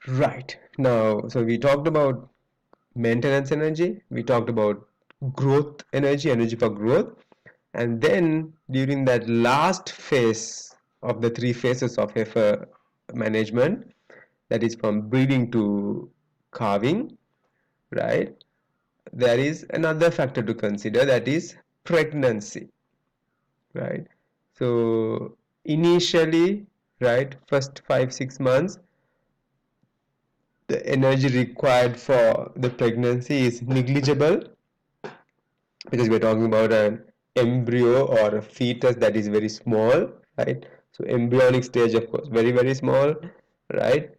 Right. Now, so we talked about maintenance energy, we talked about growth energy, energy for growth, and then during that last phase of the three phases of heifer management, that is from breeding to calving, right? There is another factor to consider, that is pregnancy, right? So initially, right, first 5-6 months, the energy required for the pregnancy is negligible because we're talking about an embryo or a fetus that is very small, right? So embryonic stage, of course, very, very small, right?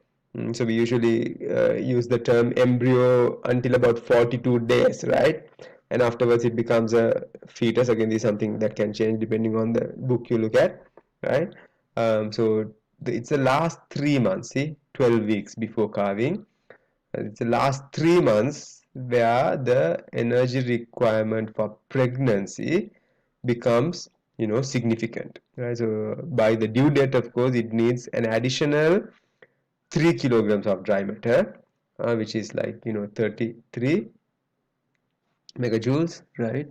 So we usually use the term embryo until about 42 days, right? And afterwards it becomes a fetus. Again, this is something that can change depending on the book you look at, right? So it's the last 3 months, see, 12 weeks before calving. It's the last 3 months where the energy requirement for pregnancy becomes, significant, right? So by the due date, of course, it needs an additional 3 kilograms of dry matter, which is like 33 megajoules, right,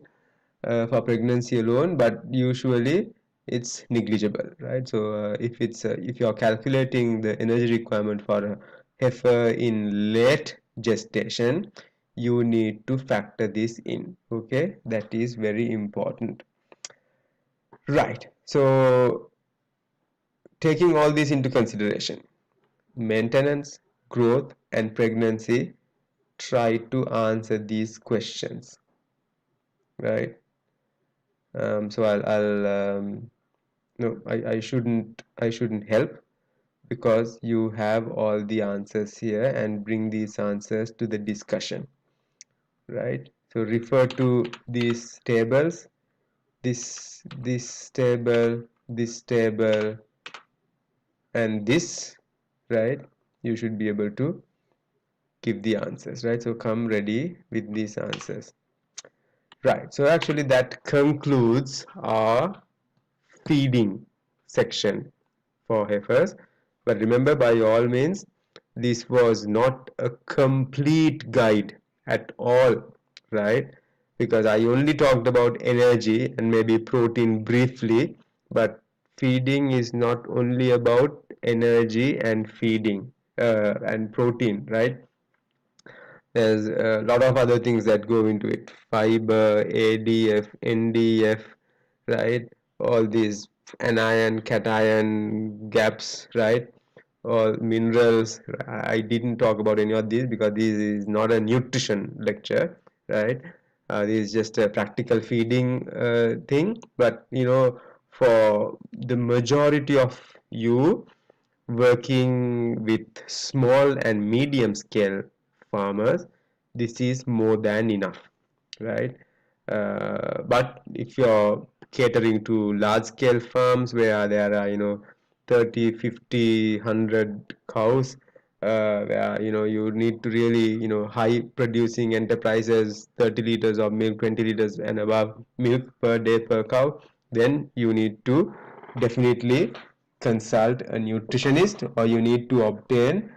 for pregnancy alone. But usually it's negligible, right? So if you're calculating the energy requirement for a heifer in late gestation, you need to factor this in. Okay, that is very important, right? So taking all this into consideration, maintenance, growth, and pregnancy, try to answer these questions, right? So I'll no, I shouldn't help because you have all the answers here, and bring these answers to the discussion, right? So refer to these tables, this table, this table, and this, right? You should be able to give the answers, right? So come ready with these answers. Right, so actually that concludes our feeding section for heifers. But remember, by all means, this was not a complete guide at all, right? Because I only talked about energy and maybe protein briefly, but feeding is not only about energy and feeding and protein, right? There's a lot of other things that go into it: fiber, ADF, NDF, right? All these anion, cation gaps, right? All minerals. I didn't talk about any of these because this is not a nutrition lecture, right? This is just a practical feeding thing. But for the majority of you working with small and medium scale farmers, this is more than enough, right? But if you're catering to large scale farms where there are 30, 50, 100 cows, where you need to really high producing enterprises, 30 liters of milk, 20 liters and above milk per day per cow, then you need to definitely consult a nutritionist, or you need to obtain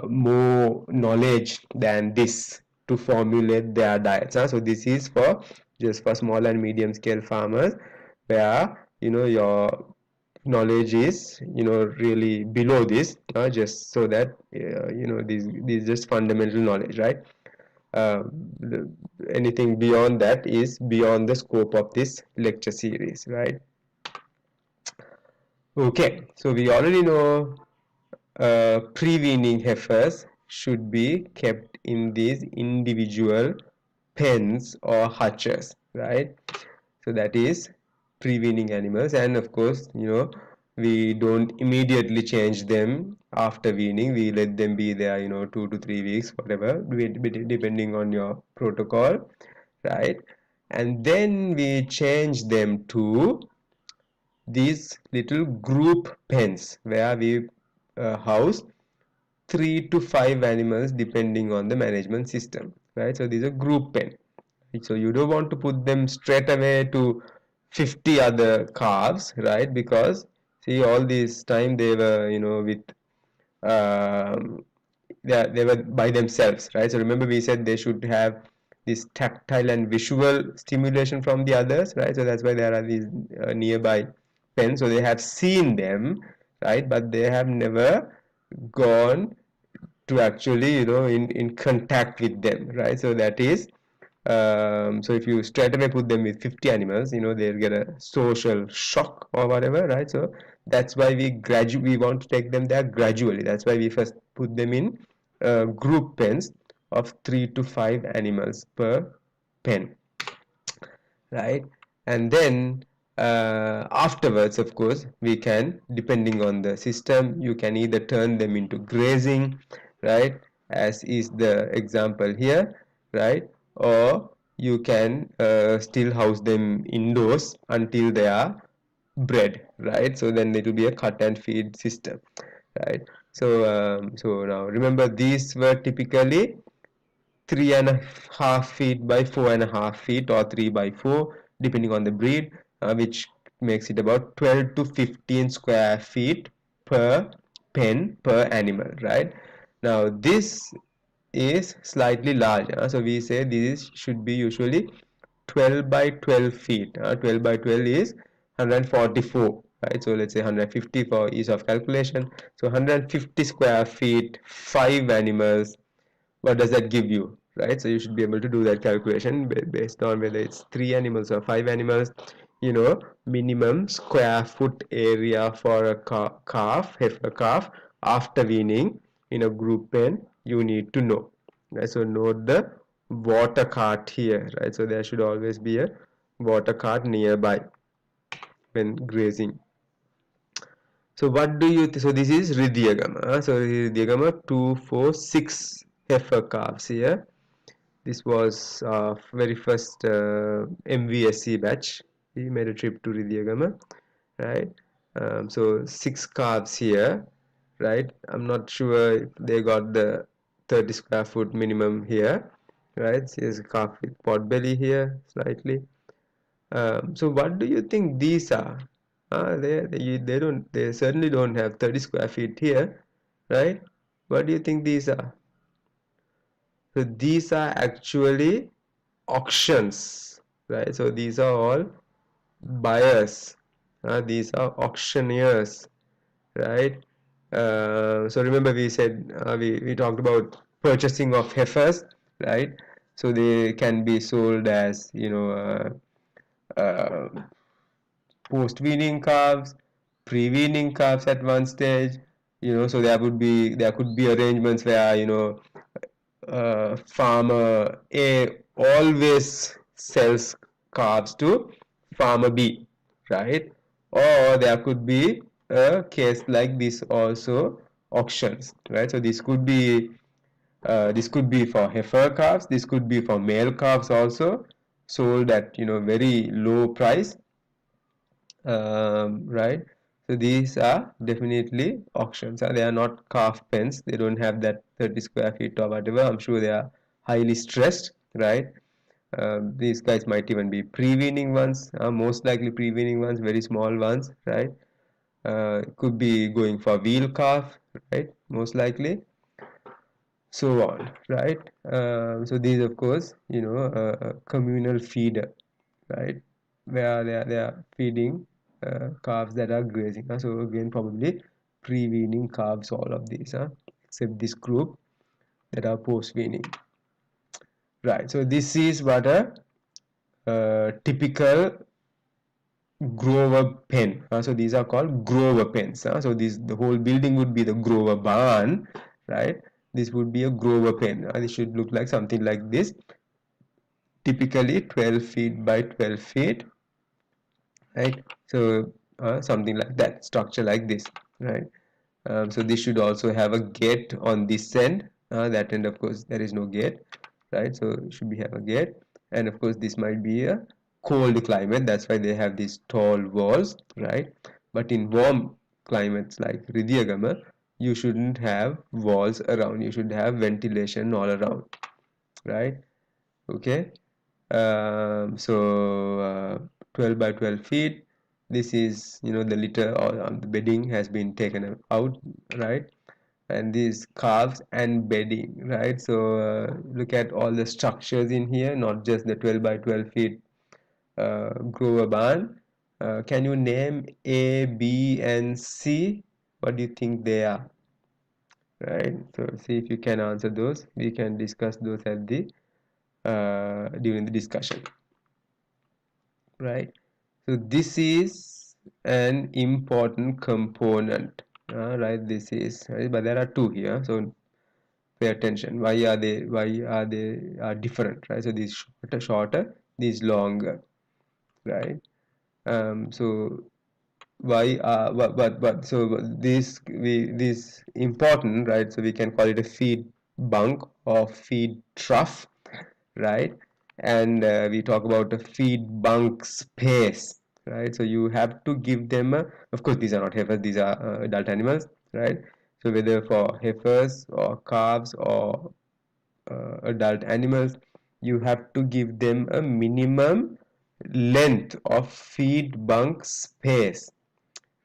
more knowledge than this to formulate their diets. So this is for just for small and medium scale farmers, where your knowledge is really below this, just so that these just fundamental knowledge, right? uh, Anything beyond that is beyond the scope of this lecture series, right? Okay, so we already know pre-weaning heifers should be kept in these individual pens or hutches, right? So that is pre-weaning animals, and of course, we don't immediately change them after weaning. We let them be there, 2 to 3 weeks, whatever, depending on your protocol, right? And then we change them to these little group pens where we house 3 to 5 animals depending on the management system, right? So these are group pen. So you don't want to put them straight away to 50 other calves, right? Because see, all this time they were with um, they were by themselves, right? So remember we said they should have this tactile and visual stimulation from the others, right? So that's why there are these nearby pens. So they have seen them, right? But they have never gone to actually in contact with them, right? So that is so if you straight away put them with 50 animals, they'll get a social shock or whatever, right? So that's why we want to take them there gradually. That's why we first put them in group pens of 3 to 5 animals per pen, right? And then afterwards, of course, we can, depending on the system, you can either turn them into grazing, right, as is the example here, right, or you can still house them indoors until they are bred, right? So then it will be a cut and feed system, right? So now remember, these were typically 3.5 feet by 4.5 feet, or 3 by 4, depending on the breed, which makes it about 12 to 15 square feet per pen per animal, right? Now this is slightly large, so we say this should be usually 12 by 12 feet. 12 by 12 is 144, right? So let's say 150 for ease of calculation. So 150 square feet, 5 animals, what does that give you, right? So you should be able to do that calculation based on whether it's 3 animals or 5 animals. Minimum square foot area for a heifer calf after weaning in a group pen, you need to know, right? So note the water cart here, right? So there should always be a water cart nearby when grazing. So what do you so this is Ridhyagama. So Ridhyagama 2, 4, 6 heifer calves here. This was very first MVSC batch. We made a trip to Ridhyagama, right? So 6 calves here, right? I'm not sure if they got the 30 square foot minimum here, right? So here's a calf with pot belly here, slightly. So what do you think these are? They certainly don't have 30 square feet here, right? What do you think these are? So these are actually auctions, right? So these are all buyers. These are auctioneers, right? So remember we said we talked about purchasing of heifers, right? So they can be sold as, post-weaning calves, pre-weaning calves at one stage, so there could be arrangements where, farmer A always sells calves to farmer B, right? Or there could be a case like this also, auctions, right? So this could be for heifer calves, this could be for male calves also, sold at, very low price, right? So these are definitely auctions. They are not calf pens. They don't have that 30 square feet or whatever. I'm sure they are highly stressed, right? These guys might even be pre-weaning ones, most likely pre-weaning ones, very small ones, right? Could be going for wheel calf, right? Most likely, so on, right? So these, of course, a communal feeder, right? Where they are feeding calves that are grazing. So again, probably pre-weaning calves, all of these, except this group that are post-weaning, right? So this is what a typical grower pen. So these are called grower pens. So the whole building would be the grower barn, right? This would be a grower pen. This should look like something like this. Typically 12 feet by 12 feet, right? So something like that, structure like this, right? So this should also have a gate on this end. That end, of course, there is no gate, right? So it should be have a gate, and of course this might be a cold climate. That's why they have these tall walls, right? But in warm climates like Ridiyagama, you shouldn't have walls around. You should have ventilation all around, right? Okay. So 12 by 12 feet, this is, the litter or the bedding has been taken out, right? And these calves and bedding, right? So look at all the structures in here, not just the 12 by 12 feet grower barn. Can you name A, B, and C? What do you think they are? Right? So see if you can answer those. We can discuss those at the during the discussion, right? So this is an important component, right? This is right, but there are two here, so pay attention. Why are they different, right? So these shorter, these longer, right? So why but so this important, right? So we can call it a feed bunk or feed trough, right? And we talk about a feed bunk space, right? So you have to give them of course these are not heifers, these are adult animals, right? So whether for heifers or calves or adult animals, you have to give them a minimum length of feed bunk space,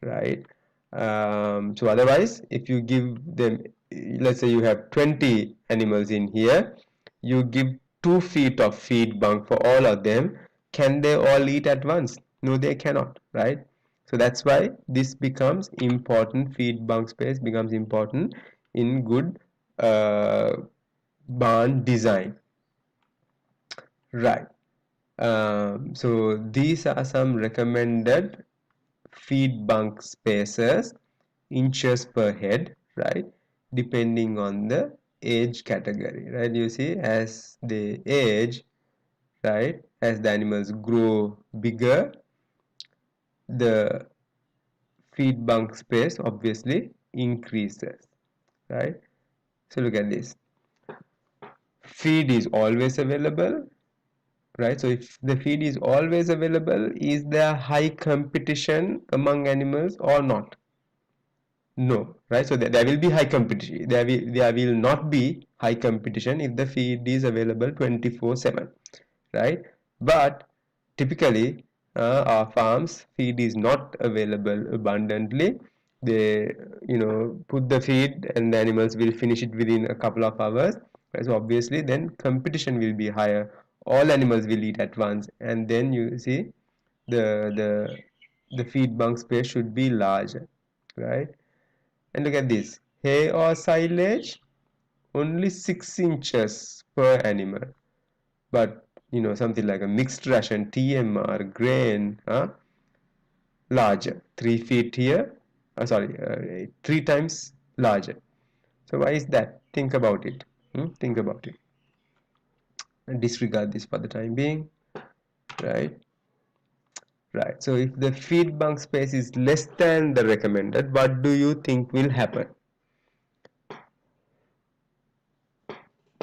right? So otherwise, if you give them, let's say you have 20 animals in here, you give 2 feet of feed bunk for all of them. Can they all eat at once? No, they cannot, right? So that's why this becomes important. Feed bunk space becomes important in good barn design, right? So these are some recommended feed bunk spaces, inches per head, right? Depending on the age category, right? You see, as they age, right, as the animals grow bigger, the feed bunk space obviously increases, right? So look at this. Feed is always available, right? So if the feed is always available, is there high competition among animals or not? No, right? So there will be high competition. There will not be high competition if the feed is available 24/7, right? But typically, our farms feed is not available abundantly. They, put the feed and the animals will finish it within a couple of hours. Right? So obviously, then competition will be higher. All animals will eat at once, and then you see the the the feed bunk space should be larger, right? And look at this, hay or silage. only 6 inches per animal. But something like a mixed ration, TMR, grain, larger, 3 feet here, sorry, 3 times larger. So why is that? Think about it. Think about it. And disregard this for the time being, right? Right. So if the feed bunk space is less than the recommended, what do you think will happen?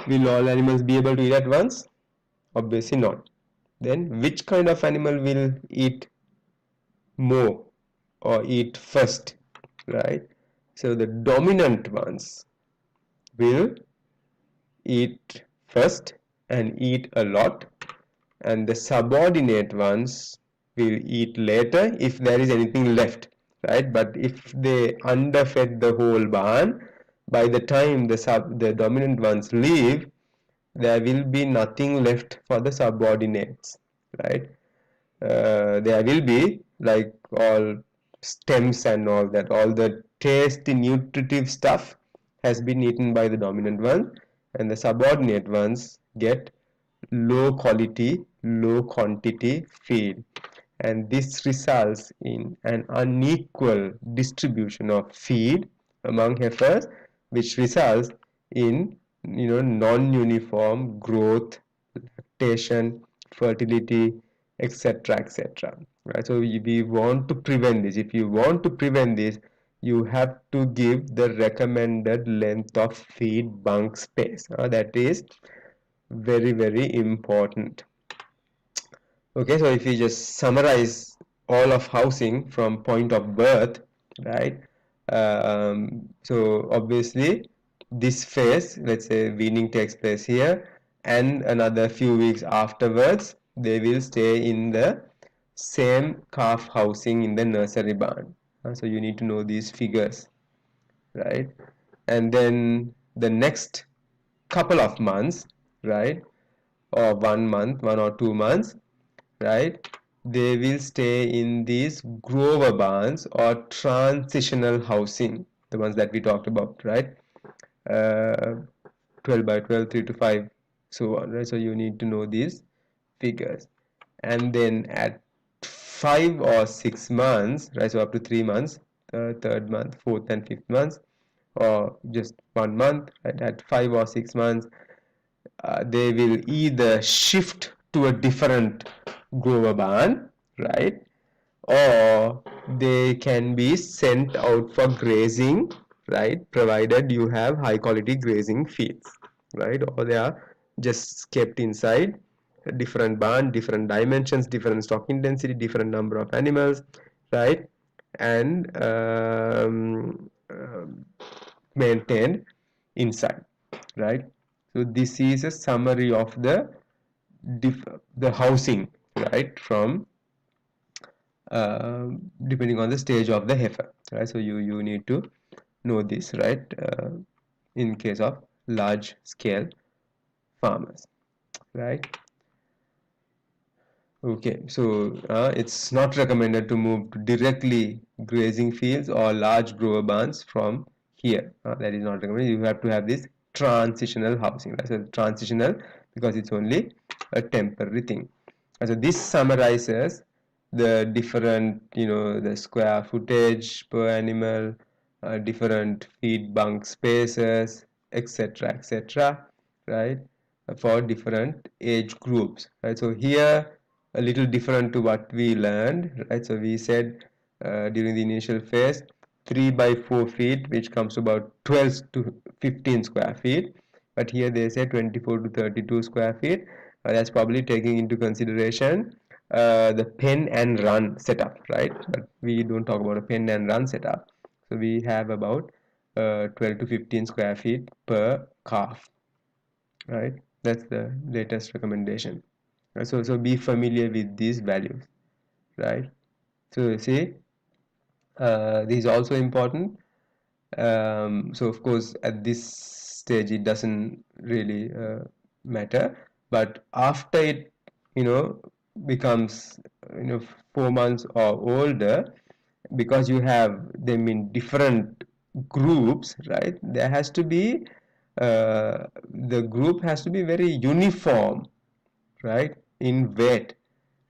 Will all animals be able to eat at once? Obviously not. Then which kind of animal will eat more or eat first, right? So the dominant ones will eat first and eat a lot, and the subordinate ones will eat later if there is anything left, right? But if they underfed the whole barn, by the time the dominant ones leave, there will be nothing left for the subordinates, right? There will be like all stems and all that, all the tasty nutritive stuff has been eaten by the dominant one, and the subordinate ones get low quality, low quantity feed, and this results in an unequal distribution of feed among heifers, which results in non-uniform growth, lactation, fertility, etc., etc. Right? So we want to prevent this. If you want to prevent this, you have to give the recommended length of feed bunk space. That is very, very important. Okay, so if we just summarize all of housing from point of birth, right? So obviously this phase, let's say weaning takes place here, and another few weeks afterwards, they will stay in the same calf housing in the nursery barn. So you need to know these figures, right? And then the next couple of months, right? Or 1 month, 1 or 2 months, right? They will stay in these grower barns or transitional housing, the ones that we talked about, right? Uh, 12 by 12, 3 to 5, so on, right? So you need to know these figures. And then at 5 or 6 months, right? So up to 3 months, third month, fourth and fifth months, or just 1 month, right? At 5 or 6 months, they will either shift to a different grower barn, right? Or they can be sent out for grazing, right? Provided you have high quality grazing fields, right? Or they are just kept inside a different barn, different dimensions, different stocking density, different number of animals, right? And maintained inside, right? So this is a summary of the housing, right, from depending on the stage of the heifer, right? So you need to know this, right, in case of large scale farmers, right? Okay, so it's not recommended to move to directly grazing fields or large grower barns from here. That is not recommended. You have to have this transitional housing, right? So transitional because it's only a temporary thing. So this summarizes the different, the square footage per animal, different feed bunk spaces, etc., etc., right? For different age groups, right? So here a little different to what we learned, right? So we said during the initial phase 3 by 4 feet, which comes to about 12 to 15 square feet, but here they say 24 to 32 square feet. That's probably taking into consideration the pen and run setup, right? But we don't talk about a pen and run setup. So we have about 12 to 15 square feet per calf, right? That's the latest recommendation. So be familiar with these values, right? So see, this is also important. So of course at this stage it doesn't really matter, but after it you know becomes 4 months or older, because you have them in different groups, right? There has to be the group has to be very uniform, right, in weight,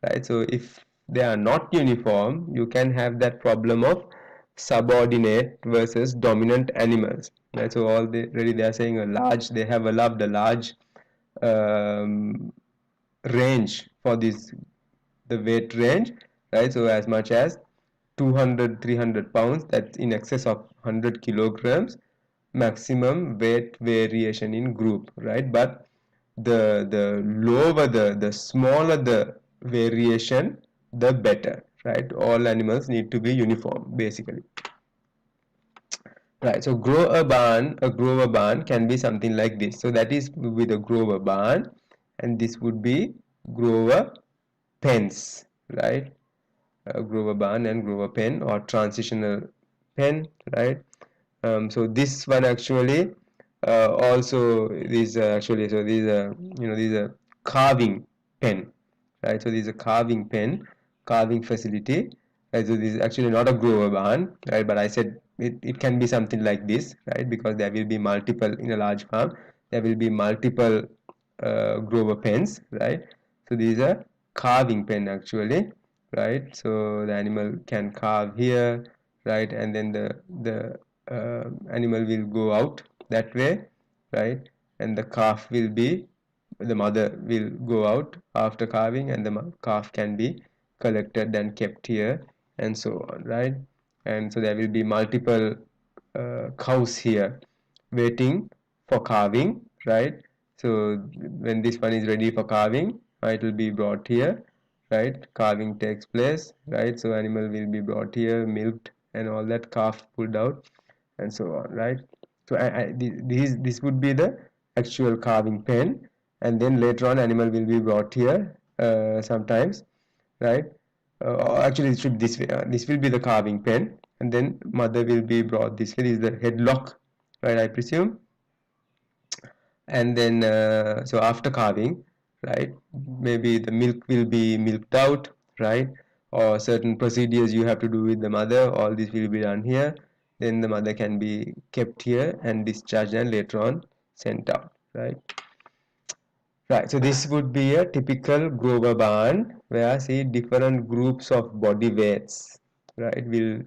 right? So if they are not uniform, you can have that problem of subordinate versus dominant animals, right? So already they are saying they have allowed a large um, range for this, the weight range, right? So as much as 200-300 pounds, that's in excess of 100 kilograms maximum weight variation in group, right? But the lower the smaller the variation, the better, right? All animals need to be uniform basically, right? So a grower barn can be something like this. So that is with a grower barn, and this would be grower pens, right? Grover barn and grover pen, or transitional pen, right? So this one actually also is actually, so these are, these are carving pen, right? So this is a carving pen, carving facility, right? So this is actually not a grower barn, right? But I said it can be something like this, right? Because there will be multiple, in a large farm there will be multiple grower pens, right? So these are carving pen actually, right? So the animal can carve here, right? And then the animal will go out that way, right? And the calf will be, the mother will go out after calving, and the calf can be collected and kept here, and so on, right? And so there will be multiple cows here waiting for calving, right? So when this one is ready for calving, it will be brought here, right? Calving takes place, right? So animal will be brought here, milked, and all that, calf pulled out, and so on, right? So this would be the actual calving pen, and then later on animal will be brought here sometimes, right? Or actually it should be this way. This will be the calving pen, and then mother will be brought this way. This is the headlock, right? I presume. And then so after calving, right, maybe the milk will be milked out, right? Or certain procedures you have to do with the mother, all this will be done here. Then the mother can be kept here and discharged, and later on sent out, right? Right, so this would be a typical Grover barn where see different groups of body weights, right?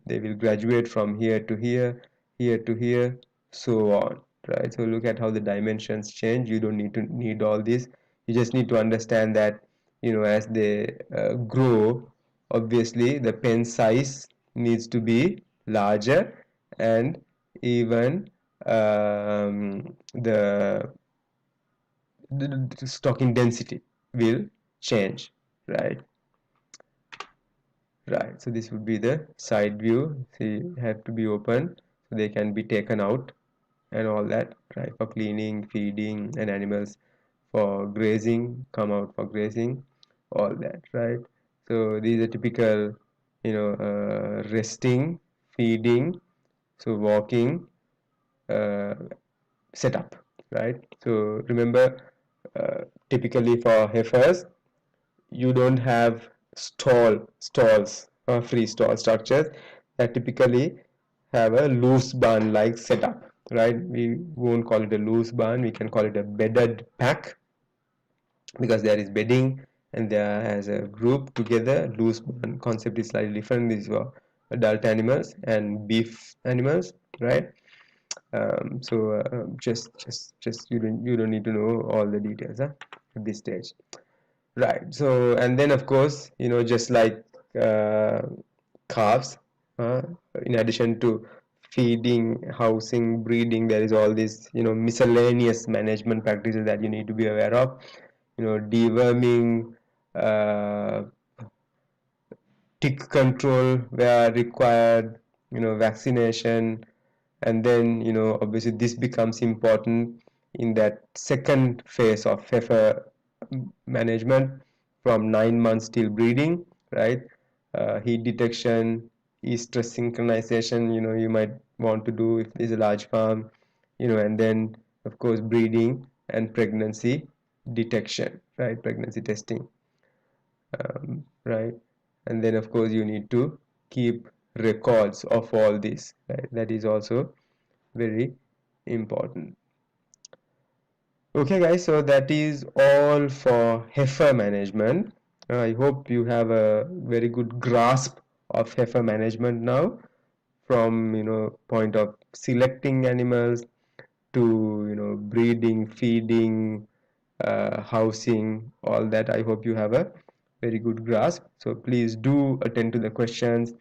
They will graduate from here to here, here to here, so on, right? So look at how the dimensions change. You don't need all this. You just need to understand that, as they grow, obviously the pen size needs to be larger, and even the stocking density will change, right? Right, so this would be the side view. See, have to be open so they can be taken out and all that, right? For cleaning, feeding, and animals for grazing, come out for grazing, all that, right? So these are typical, resting, feeding, so walking, uh, setup, right? So remember, typically for heifers, you don't have stalls or free stall structures that typically have a loose barn like setup, right? We won't call it a loose barn, we can call it a bedded pack, because there is bedding and there as a group together. Loose barn concept is slightly different. These are adult animals and beef animals, right? So just you don't need to know all the details, at this stage. Right. So, and then of course, just like uh, calves, uh, in addition to feeding, housing, breeding, there is all this, miscellaneous management practices that you need to be aware of. Deworming, uh, tick control where required, vaccination, and then, obviously this becomes important in that second phase of heifer management, from 9 months till breeding, right? Heat detection, estrus synchronization, you might want to do if there's a large farm, and then of course breeding and pregnancy detection, right? Pregnancy testing, right? And then of course you need to keep records of all this, right? That is also very important. Okay guys, so that is all for heifer management. I hope you have a very good grasp of heifer management now, from point of selecting animals to breeding, feeding, housing, all that. I hope you have a very good grasp. So please do attend to the questions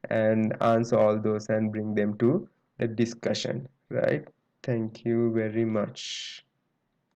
and answer all those and bring them to the discussion, right? Thank you very much.